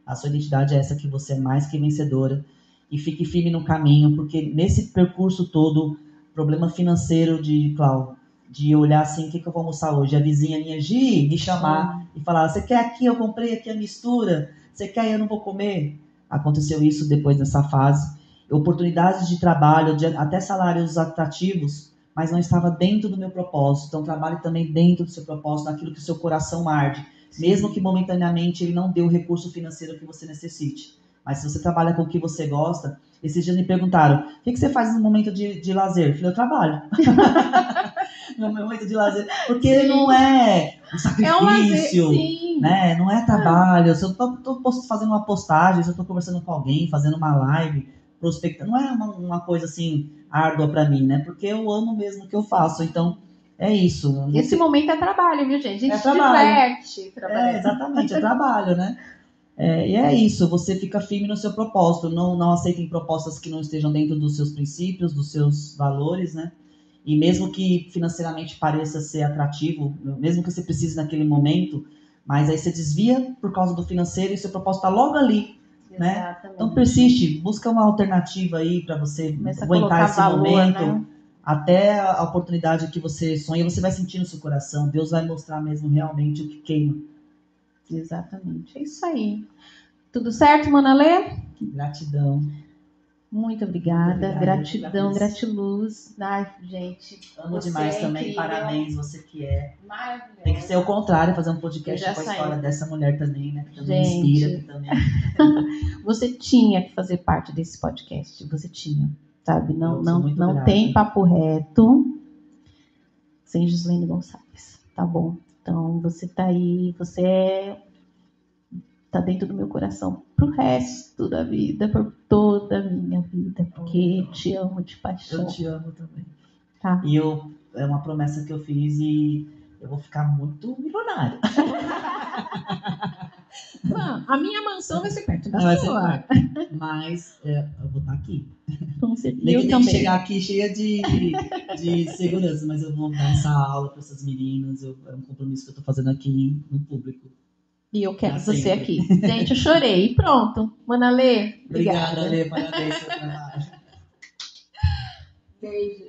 A sua identidade é essa, que você é mais que vencedora. E fique firme no caminho, porque nesse percurso todo, problema financeiro de Cláudio, de olhar assim, o que eu vou almoçar hoje? A vizinha minha, Gi, me chamar e falar, você quer aqui? Eu comprei aqui a mistura. Você quer? Eu não vou comer. Aconteceu isso depois dessa fase. Oportunidades de trabalho, até salários atrativos, mas não estava dentro do meu propósito. Então trabalhe também dentro do seu propósito, naquilo que o seu coração arde. Sim. Mesmo que momentaneamente ele não dê o recurso financeiro que você necessite. Mas se você trabalha com o que você gosta, esses dias me perguntaram, o que você faz no momento de lazer? Eu falei, eu trabalho. No momento de lazer. Porque não é um sacrifício. Sim. né? Não é trabalho. Se eu tô fazendo uma postagem, se eu tô conversando com alguém, fazendo uma live, prospectando, não é uma coisa assim árdua para mim, né? Porque eu amo mesmo o que eu faço. Então, é isso. Esse momento é trabalho, viu, gente? A gente se diverte trabalhando. Exatamente, é trabalho, né? E é isso, você fica firme no seu propósito, não aceitem propostas que não estejam dentro dos seus princípios, dos seus valores, né? E mesmo que financeiramente pareça ser atrativo, mesmo que você precise naquele momento, mas aí você desvia por causa do financeiro e seu propósito está logo ali, né? Então persiste, busca uma alternativa aí para você aguentar esse momento, né? Até a oportunidade que você sonha, você vai sentir no seu coração, Deus vai mostrar mesmo realmente o que queima. Exatamente, é isso aí. Tudo certo, Manalê? Gratidão. Muito obrigada. Gratidão, gratiluz. Ai, gente. Amo demais também. Parabéns, você que é. Maravilhoso. Tem que ser o contrário, fazer um podcast com a história dessa mulher também, né? Que também inspira. Que também... Você tinha que fazer parte desse podcast. Você tinha, sabe? Não tem papo reto sem Gislaine Gonçalves. Tá bom? Então, você tá aí, tá dentro do meu coração pro resto da vida, por toda a minha vida, porque te amo de paixão. Eu te amo também. Tá. E é uma promessa que eu fiz e eu vou ficar muito milionário. A minha mansão vai ser perto da sua. Mas eu vou estar aqui. Com certeza. Nem que tenho que chegar aqui cheia de segurança, mas eu vou dar essa aula para essas meninas. É um compromisso que eu estou fazendo aqui no público. E eu quero você aqui. Gente, eu chorei. E pronto. Manalê, obrigada. Obrigada, Lê. Parabéns pelo trabalho. Beijo.